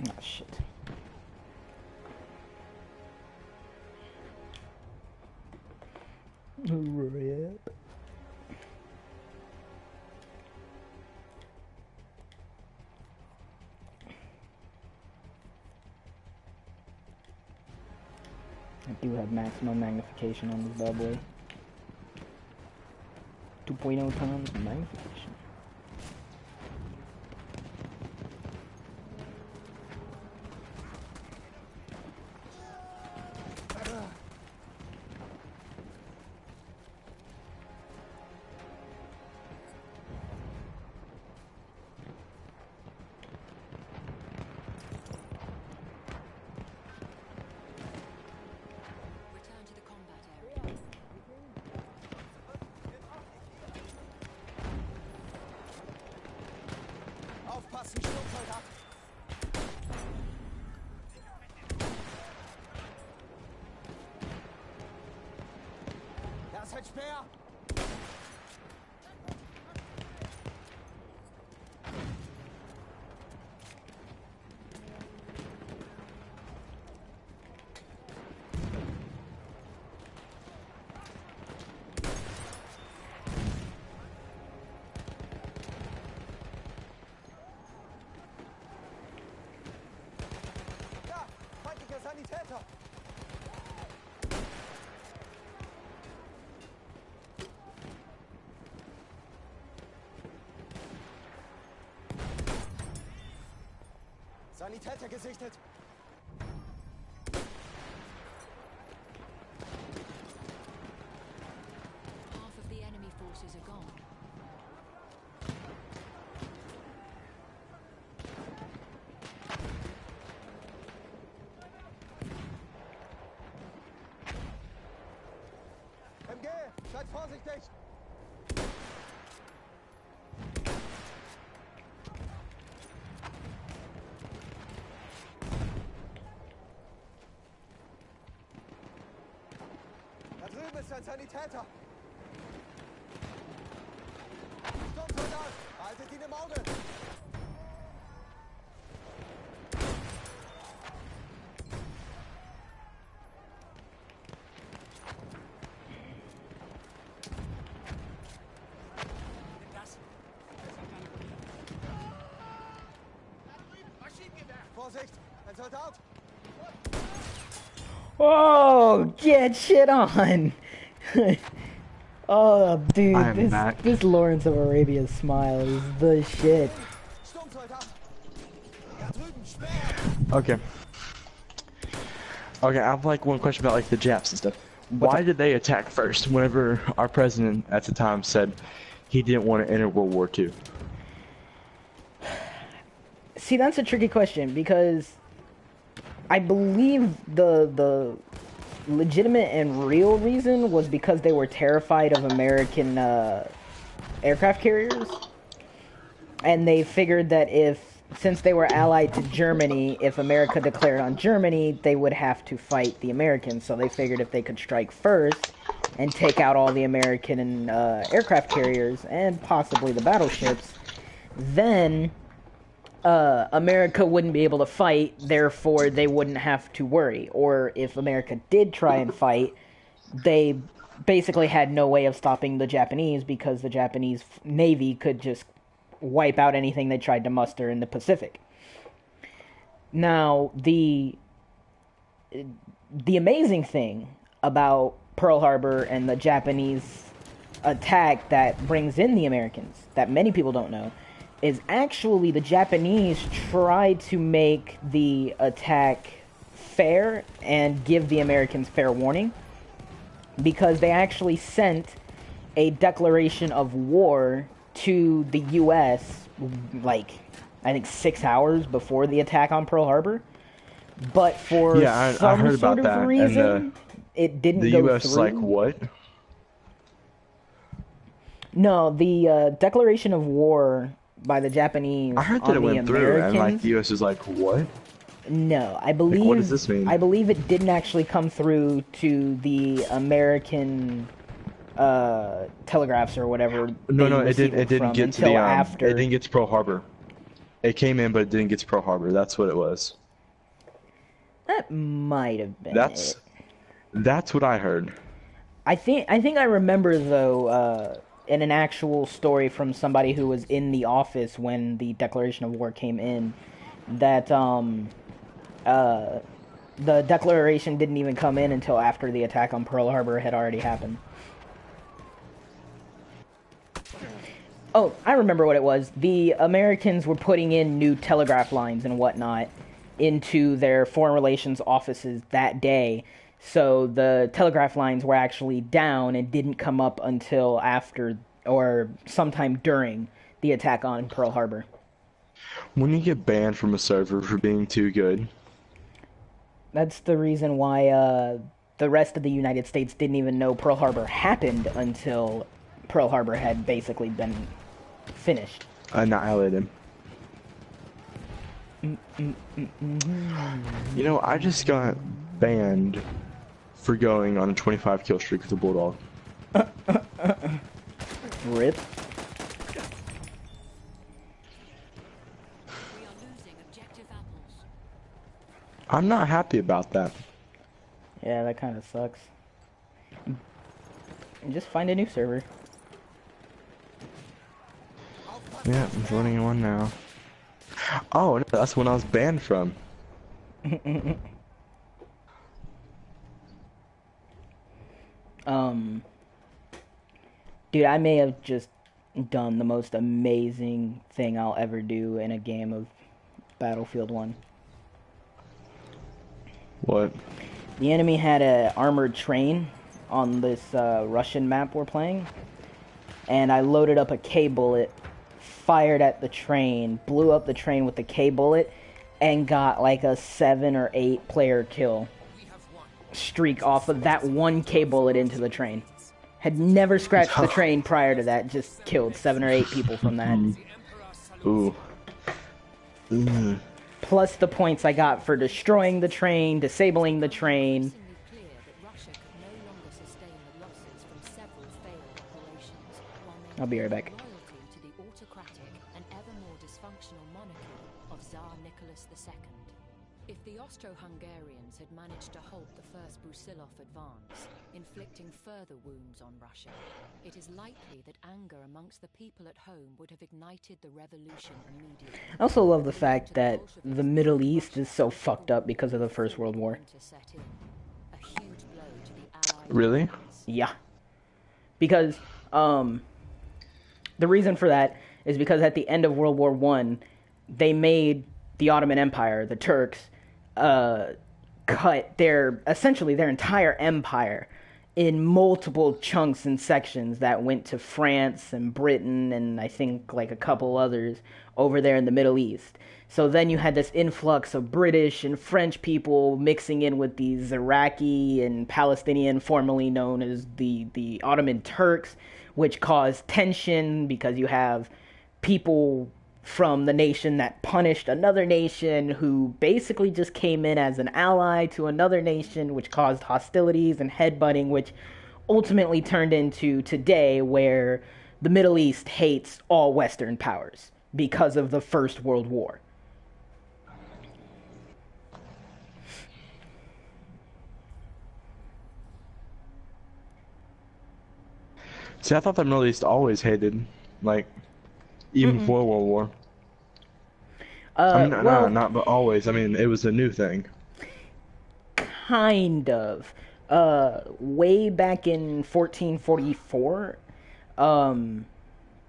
Oh shit. Hurry up. I do have maximum magnification on this bad boy. 2.0 times magnification. Return to the combat area. Aufpassen, Sturmsoldat. Das wird schwer. Ja, feindlicher Sanitäter. Sanitäter gesichtet. Half of the enemy forces are gone. MG, Seid vorsichtig! Da drüben ist ein Sanitäter! Sturmsoldat! Haltet ihn im Auge! Vorsicht! Ein Soldat! Oh, get shit on! Oh, dude, this Lawrence of Arabia smile is the shit. Sturmsoldat! Da drüben, schwer! Okay. Okay, I have like one question about like the Japs and stuff. Why did they attack first whenever our president at the time said he didn't want to enter World War II? See, that's a tricky question because I believe the legitimate and real reason was because they were terrified of American aircraft carriers, and they figured that since they were allied to Germany, if America declared on Germany, they would have to fight the Americans. So they figured if they could strike first and take out all the American aircraft carriers and possibly the battleships, then America wouldn't be able to fight, therefore they wouldn't have to worry. Or if America did try and fight, they basically had no way of stopping the Japanese because the Japanese Navy could just wipe out anything they tried to muster in the Pacific. Now, the amazing thing about Pearl Harbor and the Japanese attack that brings in the Americans, that many people don't know, is actually the Japanese tried to make the attack fair and give the Americans fair warning, because they actually sent a declaration of war to the U.S. like, I think 6 hours before the attack on Pearl Harbor, but for some heard sort about of that. reason, And it didn't the go U.S. through. like what? No, the declaration of war by the Japanese I heard that on it the went through, and like Americans. the U.S. is like what? No, I believe. Like, what does this mean? I believe it didn't actually come through to the American telegraphs or whatever. No, they it didn't. It received didn't from get to until the. after. It didn't get to Pearl Harbor. It came in, but it didn't get to Pearl Harbor. That's what it was. That might have been it. That's what I heard. I think I remember though in an actual story from somebody who was in the office when the declaration of war came in, that the declaration didn't even come in until after the attack on Pearl Harbor had already happened. Oh, I remember what it was. The Americans were putting in new telegraph lines and whatnot into their foreign relations offices that day. So the telegraph lines were actually down and didn't come up until after or sometime during the attack on Pearl Harbor. When you get banned from a server for being too good. That's the reason why the rest of the United States didn't even know Pearl Harbor happened until Pearl Harbor had basically been finished. Annihilated. You know, I just got banned for going on a 25 kill streak with a bulldog. Rip. I'm not happy about that. Yeah, that kind of sucks. Just find a new server. Yeah, I'm joining one now. Oh, that's when I was banned from. Dude, I may have just done the most amazing thing I'll ever do in a game of Battlefield 1. What? The enemy had an armored train on this Russian map we're playing, and I loaded up a K-bullet, fired at the train, blew up the train with the K-bullet, and got like a 7 or 8 player kill streak off of that one K-bullet into the train. Had never scratched the train prior to that, just killed 7 or 8 people from that. Ooh. Plus the points I got for destroying the train, disabling the train. Clear that Russia could no longer sustain the losses from several failed operations, while I'll be right back. maintaining loyalty to the autocratic and ever more dysfunctional monarchy of Tsar Nicholas II. If the Austro-Hungarians had managed to halt the first Brusilov advance, inflicting further wounds on Russia, it is likely that anger amongst the people at home would have ignited the revolution immediately. I also love the fact that the Middle East is so fucked up because of the First World War. A huge blow to the Allied Really? Yeah. Because, the reason for that is because at the end of World War I, they made the Ottoman Empire, the Turks, cut essentially their entire empire in multiple chunks and sections that went to France and Britain and I think like a couple others over there in the Middle East. So then you had this influx of British and French people mixing in with these Iraqi and Palestinian, formerly known as the Ottoman Turks, which caused tension because you have people from the nation that punished another nation who basically just came in as an ally to another nation, which caused hostilities and headbutting, which ultimately turned into today where the Middle East hates all Western powers because of the First World War. See, I thought the Middle East always hated, like, even before World War. I mean, Well, not but always. I mean, it was a new thing. kind of. Way back in 1444,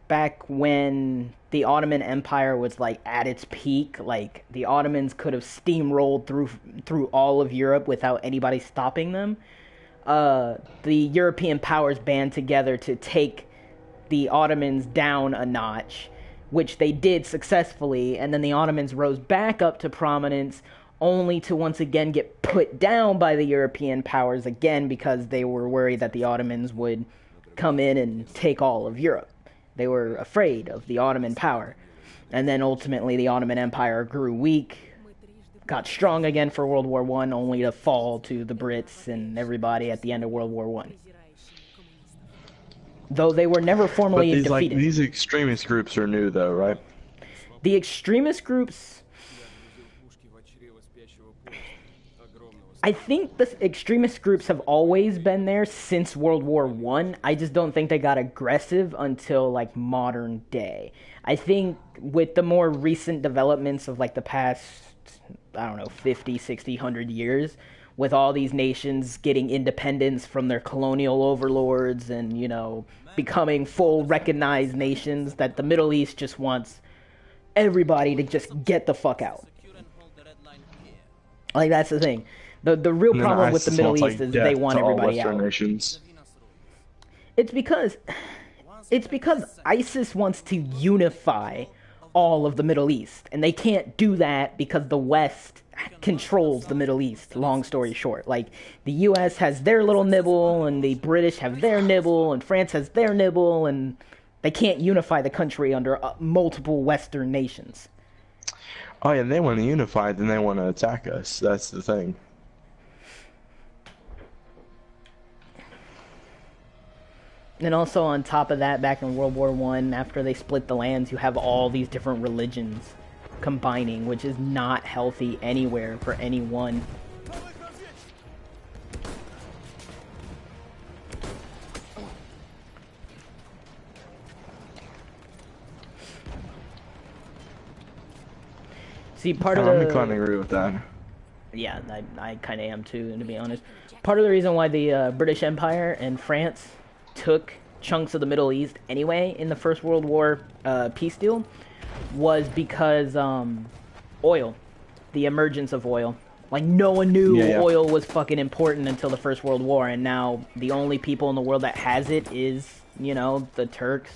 back when the Ottoman Empire was like at its peak, like the Ottomans could have steamrolled through all of Europe without anybody stopping them. The European powers band together to take the Ottomans down a notch, which they did successfully, and then the Ottomans rose back up to prominence, only to once again get put down by the European powers again because they were worried that the Ottomans would come in and take all of Europe. They were afraid of the Ottoman power. And then ultimately the Ottoman Empire grew weak, got strong again for World War I, only to fall to the Brits and everybody at the end of World War I. Though they were never formally But defeated. these extremist groups are new, though, right? The extremist groups, I think the extremist groups have always been there since World War I. I just don't think they got aggressive until like modern day. I think with the more recent developments of like the past, I don't know, 50, 60, 100 years, with all these nations getting independence from their colonial overlords and, you know, becoming full recognized nations, that the Middle East just wants everybody to just get the fuck out. Like, that's the thing. The real problem with the Middle East is they want everybody out. Nations. It's because ISIS wants to unify all of the Middle East, and they can't do that because the West controls the Middle East, long story short. Like, the US has their little nibble, and the British have their nibble, and France has their nibble, and they can't unify the country under multiple Western nations. Oh yeah, they want to unify, then they want to attack us. That's the thing. And also on top of that, back in World War I, after they split the lands, you have all these different religions combining, which is not healthy anywhere for anyone. See, part of the... I'm inclined to agree with that. Yeah, I kind of am too, to be honest. Part of the reason why the British Empire and France took chunks of the Middle East anyway in the First World War peace deal was because oil, the emergence of oil. Like, no one knew oil was fucking important until the First World War, and now the only people in the world that has it is, you know, the Turks.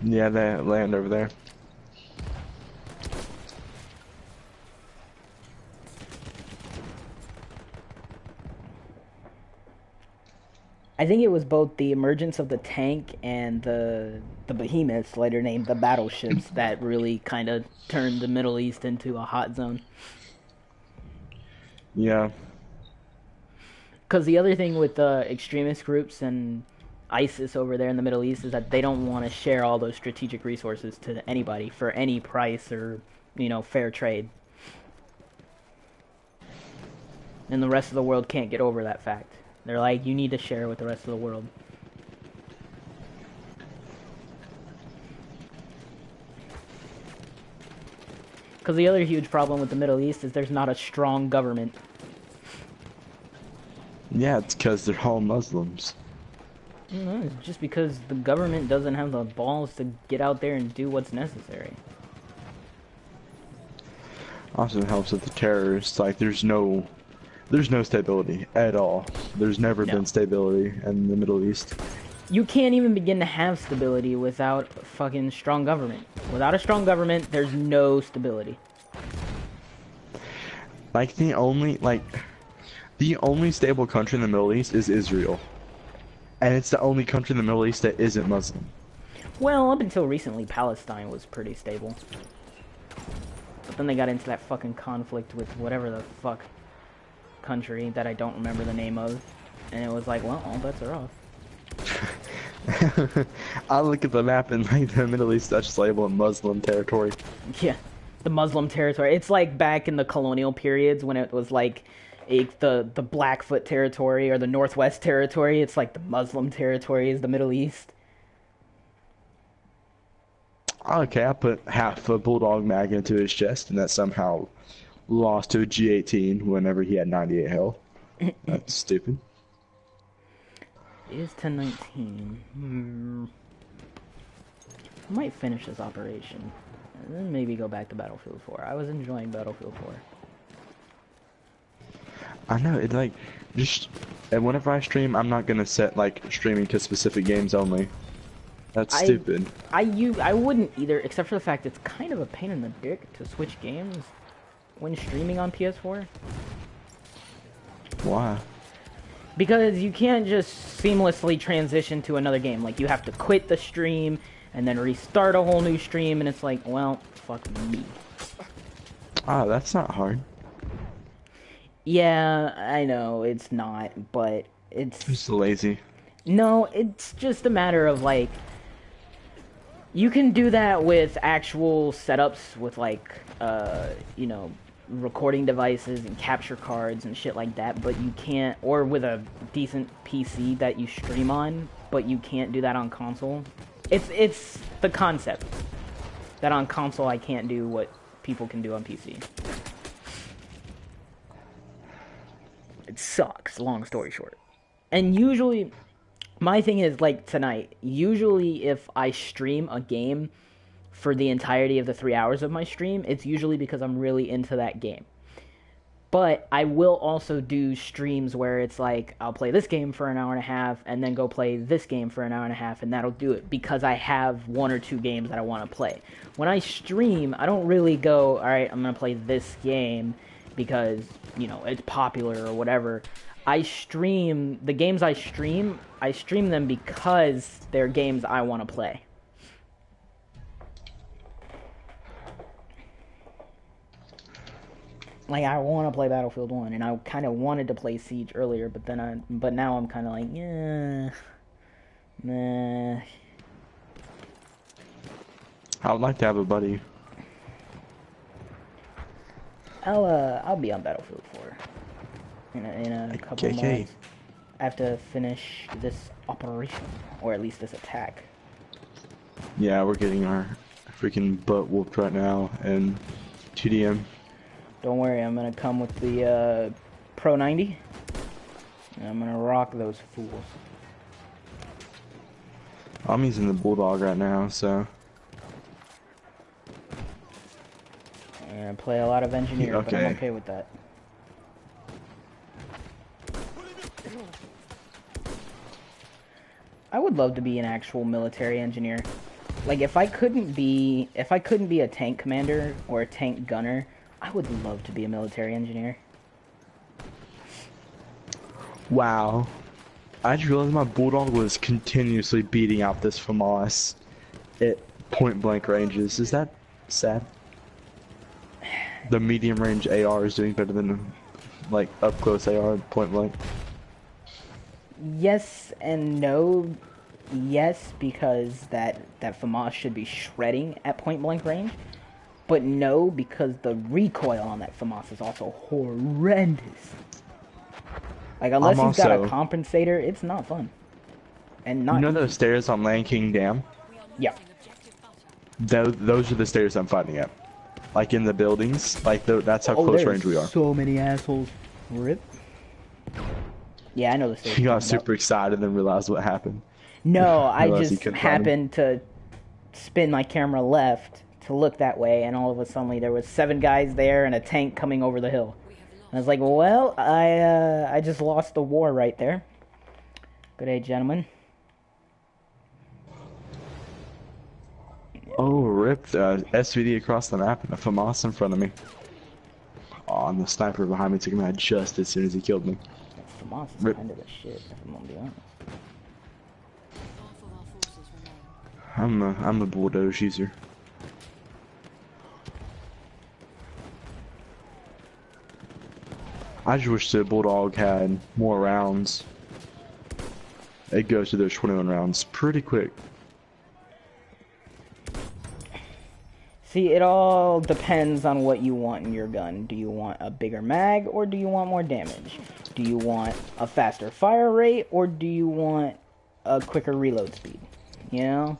Yeah, that land over there. I think it was both the emergence of the tank and the behemoths, later named the battleships, that really kind of turned the Middle East into a hot zone. Yeah. Because the other thing with extremist groups and ISIS over there in the Middle East is that they don't want to share all those strategic resources to anybody for any price or, fair trade. And the rest of the world can't get over that fact. They're like, you need to share with the rest of the world. Because the other huge problem with the Middle East is there's not a strong government. Yeah, it's because they're all Muslims. No, it's just because the government doesn't have the balls to get out there and do what's necessary. Also helps with the terrorists. Like, there's no stability at all. There's never been stability in the Middle East. You can't even begin to have stability without a fucking strong government. Without a strong government, there's no stability. Like, the only stable country in the Middle East is Israel. And it's the only country in the Middle East that isn't Muslim. Well, up until recently, Palestine was pretty stable. But then they got into that fucking conflict with whatever the fuck country that I don't remember the name of. And it was like, well, all bets are off. I look at the map and like the Middle East, that's just labeled Muslim territory. Yeah, the Muslim territory. It's like back in the colonial periods when it was like the Blackfoot territory or the Northwest territory. It's like the Muslim territory is the Middle East. Okay, I put half a Bulldog mag into his chest and that somehow lost to a G18 whenever he had 98 health. That's stupid. It is 10:19. I might finish this operation and then maybe go back to Battlefield 4. I was enjoying Battlefield 4. I know, it's like, and whenever I stream, I'm not gonna set, like, streaming to specific games only. That's stupid. I wouldn't either, except for the fact it's kind of a pain in the dick to switch games when streaming on PS4. Why? Because you can't just seamlessly transition to another game. Like, you have to quit the stream and then restart a whole new stream, and it's like, well, fuck me. Oh, that's not hard. Yeah, I know, it's not, but it's... Just lazy. No, it's just a matter of, like... You can do that with actual setups with, like, recording devices and capture cards and shit like that, but you can't... Or with a decent PC that you stream on, but you can't do that on console. It's the concept that on console I can't do what people can do on PC. It sucks, long story short. And usually, my thing is, like tonight, usually if I stream a game for the entirety of the 3 hours of my stream, it's usually because I'm really into that game. But I will also do streams where it's like, I'll play this game for an hour and a half, and then go play this game for an hour and a half, and that'll do it, because I have 1 or 2 games that I want to play. When I stream, I don't really go, alright, I'm going to play this game, because, it's popular or whatever. The games I stream them because they're games I want to play. Like, I want to play Battlefield 1, and I kind of wanted to play Siege earlier, but now I'm kind of like, yeah, nah. I would like to have a buddy. I'll be on Battlefield 4 in a couple months. I have to finish this operation, or at least this attack. Yeah, we're getting our freaking butt whooped right now, and TDM. Don't worry, I'm gonna come with the Pro 90, and I'm gonna rock those fools. I'm using the Bulldog right now, so. I'm gonna play a lot of Engineer, but I'm okay with that. I would love to be an actual military engineer. Like, if I couldn't be a tank commander or a tank gunner, I would love to be a military engineer. Wow. I just realized my bulldog was continuously beating out this FAMAS at point blank ranges. Is that sad? The medium range AR is doing better than like up close AR at point blank. Yes and no. Yes, because that FAMAS should be shredding at point blank range. But no, because the recoil on that FAMAS is also horrendous. Like, unless you've got a compensator, it's not fun. And not You know easy. those stairs on Land King Dam? Yeah. Those are the stairs I'm fighting at. Like in the buildings. Like that's how close range we are. So many assholes. Rip. Yeah, I know the stairs. He got super excited and then realized what happened. No, I just happened to spin my camera left to look that way, and all of a sudden there was 7 guys there and a tank coming over the hill. And I was like, well, I just lost the war right there. Good day, gentlemen. Oh, ripped SVD across the map and a FAMAS in front of me. Oh, and the sniper behind me took him out just as soon as he killed me. FAMAS is kind of the shit, if I'm gonna be honest. I'm a bulldoze user. I just wish the Bulldog had more rounds. It goes to those 21 rounds pretty quick. See, it all depends on what you want in your gun. Do you want a bigger mag, or do you want more damage? Do you want a faster fire rate, or do you want a quicker reload speed? You know?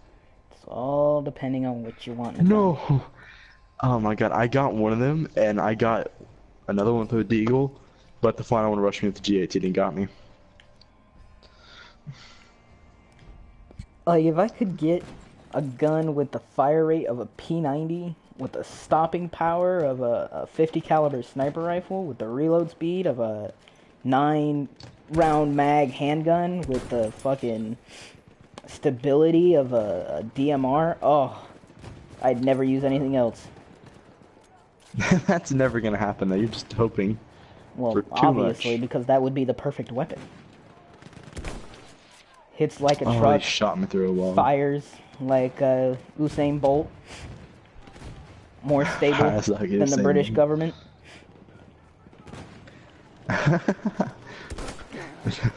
It's all depending on what you want. No! Oh my god, I got one of them, and I got another one with the Deagle, but the final one rushed me with the G18 and got me. Like, if I could get a gun with the fire rate of a P90, with the stopping power of a 50 caliber sniper rifle, with the reload speed of a 9-round mag handgun, with the fucking stability of a DMR, oh, I'd never use anything else. That's never gonna happen though, you're just hoping. Well, obviously, because that would be the perfect weapon. Hits like a truck, he shot me through a wall. Fires like Usain Bolt. More stable like than the British government.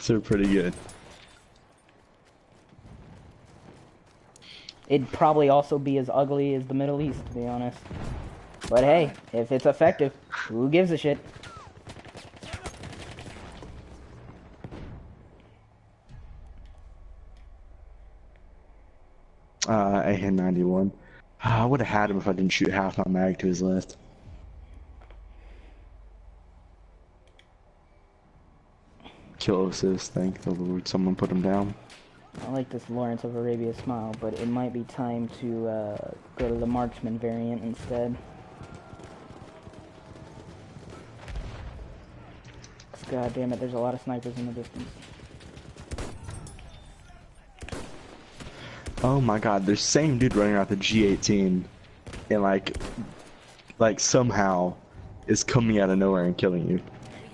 They're pretty good. It'd probably also be as ugly as the Middle East, to be honest. But hey, if it's effective, who gives a shit? I hit 91. I would have had him if I didn't shoot half my mag to his left. Kill assist, thank the Lord someone put him down. I like this Lawrence of Arabia smile, but it might be time to go to the marksman variant instead. God damn it, there's a lot of snipers in the distance. Oh my god, there's same dude running around the G18 and like somehow is coming out of nowhere and killing you.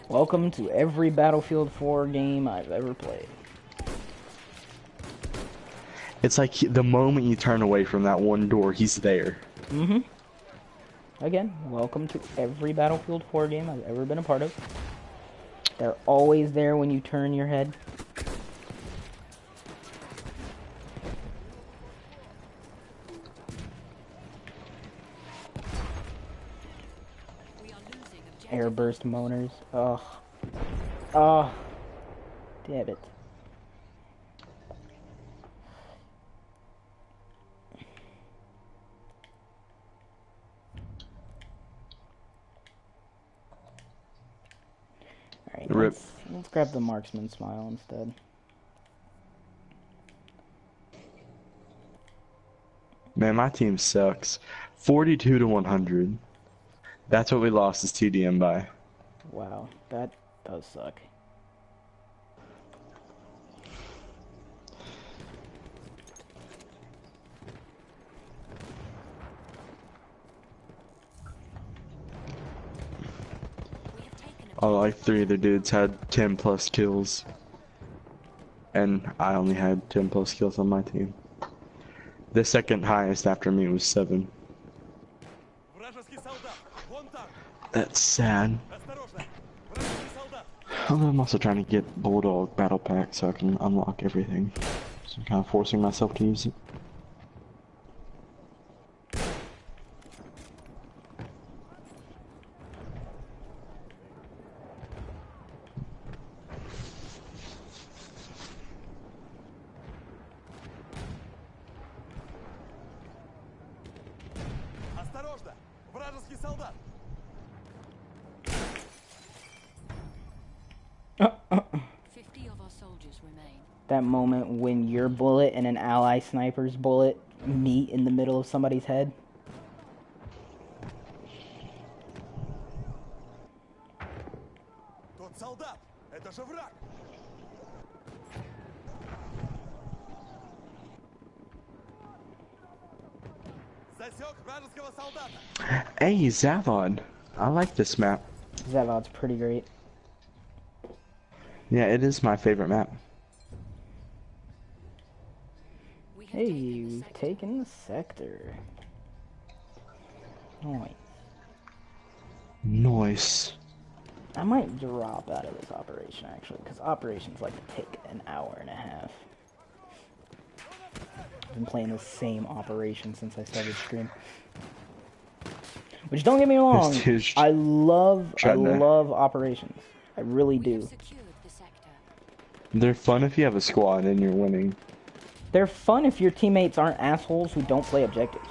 Welcome to every Battlefield 4 game I've ever played. It's like the moment you turn away from that one door, he's there. Mm-hmm. Again, welcome to every Battlefield 4 game I've ever been a part of. They're always there when you turn your head. Airburst moaners. Ugh. Oh. Damn it. Alright, let's grab the marksman smile instead. Man, my team sucks. 42 to 100. That's what we lost as TDM by. Wow, that does suck. Oh, like 3 of the dudes had 10 plus kills. and I only had 10 plus kills on my team. The second highest after me was 7. That's sad. I'm also trying to get Bulldog Battle Pack so I can unlock everything. So I'm kind of forcing myself to use it. Осторожно! Вражеский солдат! 50 of our soldiers remain. That moment when your bullet and an ally sniper's bullet meet in the middle of somebody's head. Тот солдат! Это же враг! Засек вражеского солдата! Hey, Zavod. I like this map. Zavod's pretty great. Yeah, it is my favorite map. We have Hey, taken the we've sector. taken the sector. Nice. Nice. I might drop out of this operation actually, because operations like to take an hour and a half. I've been playing the same operation since I started stream. Which, don't get me wrong, His I love China. operations. I really We have do. secured the sector. They're fun if you have a squad and you're winning. They're fun if your teammates aren't assholes who don't play objectives.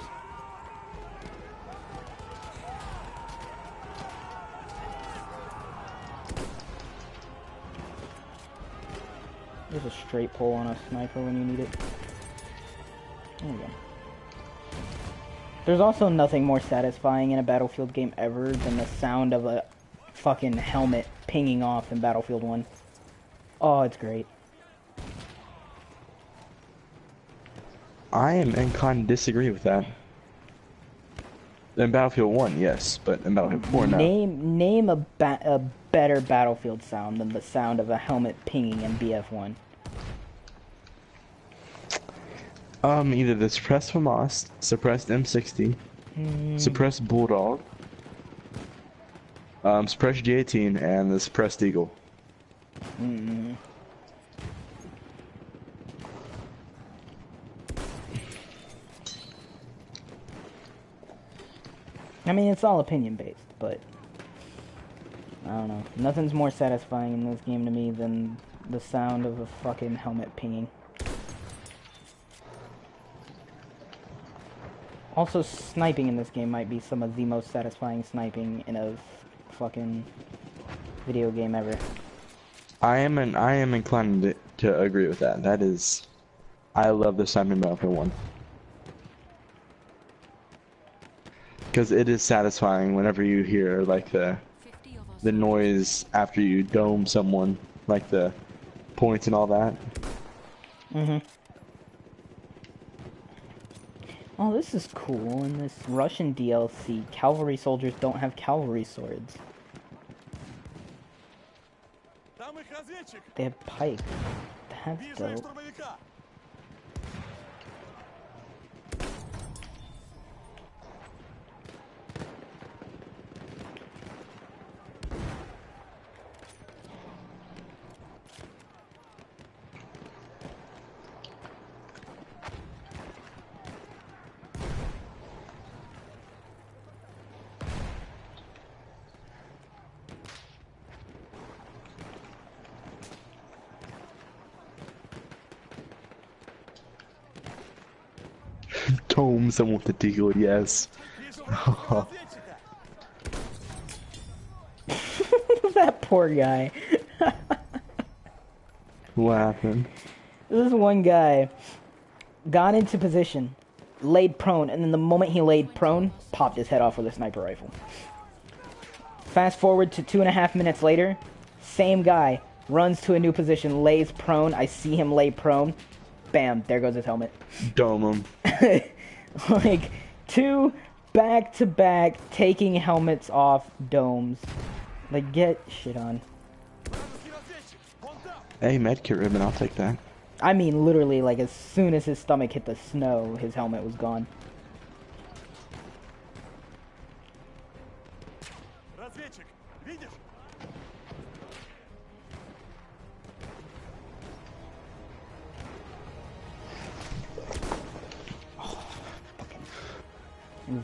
There's a straight pull on a sniper when you need it. There we go. There's also nothing more satisfying in a Battlefield game ever than the sound of a fucking helmet pinging off in Battlefield 1. Oh, it's great. I am inclined to disagree with that. In Battlefield 1, yes, but in Battlefield 4, no. Name a better Battlefield sound than the sound of a helmet pinging in BF1. Either the suppressed FAMAS, suppressed M60, suppressed Bulldog, suppressed G18, and the suppressed Eagle. I mean, it's all opinion based, but I don't know. Nothing's more satisfying in this game to me than the sound of a fucking helmet pinging. Also, sniping in this game might be some of the most satisfying sniping in a fucking video game ever. I am inclined to agree with that. That is, I love the sound in Battlefield 1. Because it is satisfying whenever you hear like the noise after you dome someone, like the points and all that. Oh, this is cool. In this Russian DLC, cavalry soldiers don't have cavalry swords. Там их разведчик! They have pike. That's Вижу их dope. штурмовика! Dome someone with the deagle, yes. Вижу вражеского разведчика! That poor guy. What happened? This one guy got into position, laid prone, and then the moment he laid prone, popped his head off with a sniper rifle. Fast forward to 2.5 minutes later, same guy runs to a new position, lays prone. I see him lay prone. Bam, there goes his helmet. Dome him. Like, 2 back-to-back taking helmets off domes. Like, get shit on. Вражеский разведчик! Вон там! Hey, medkit ribbon, I'll take that. I mean, literally, like, as soon as his stomach hit the snow, his helmet was gone.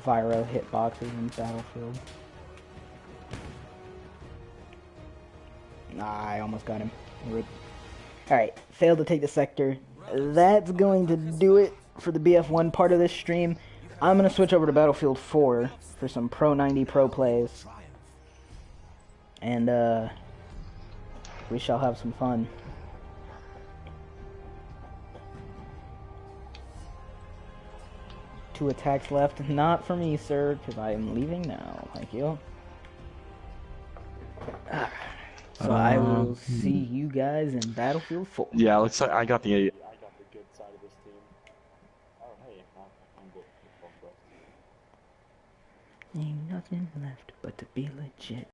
Viral hitboxes in Battlefield. Nah, I almost got him. Rip. Alright, failed to take the sector. That's going to do it for the BF1 part of this stream. I'm going to switch over to Battlefield 4 for some Pro 90 Pro plays. And, we shall have some fun. Two attacks left. Not for me, sir, because I am leaving now. Thank you. So I will see you guys in Battlefield 4. Yeah, looks like I got the I got the good side of this team. Oh, hey, I'm good. Ain't nothing left but to be legit.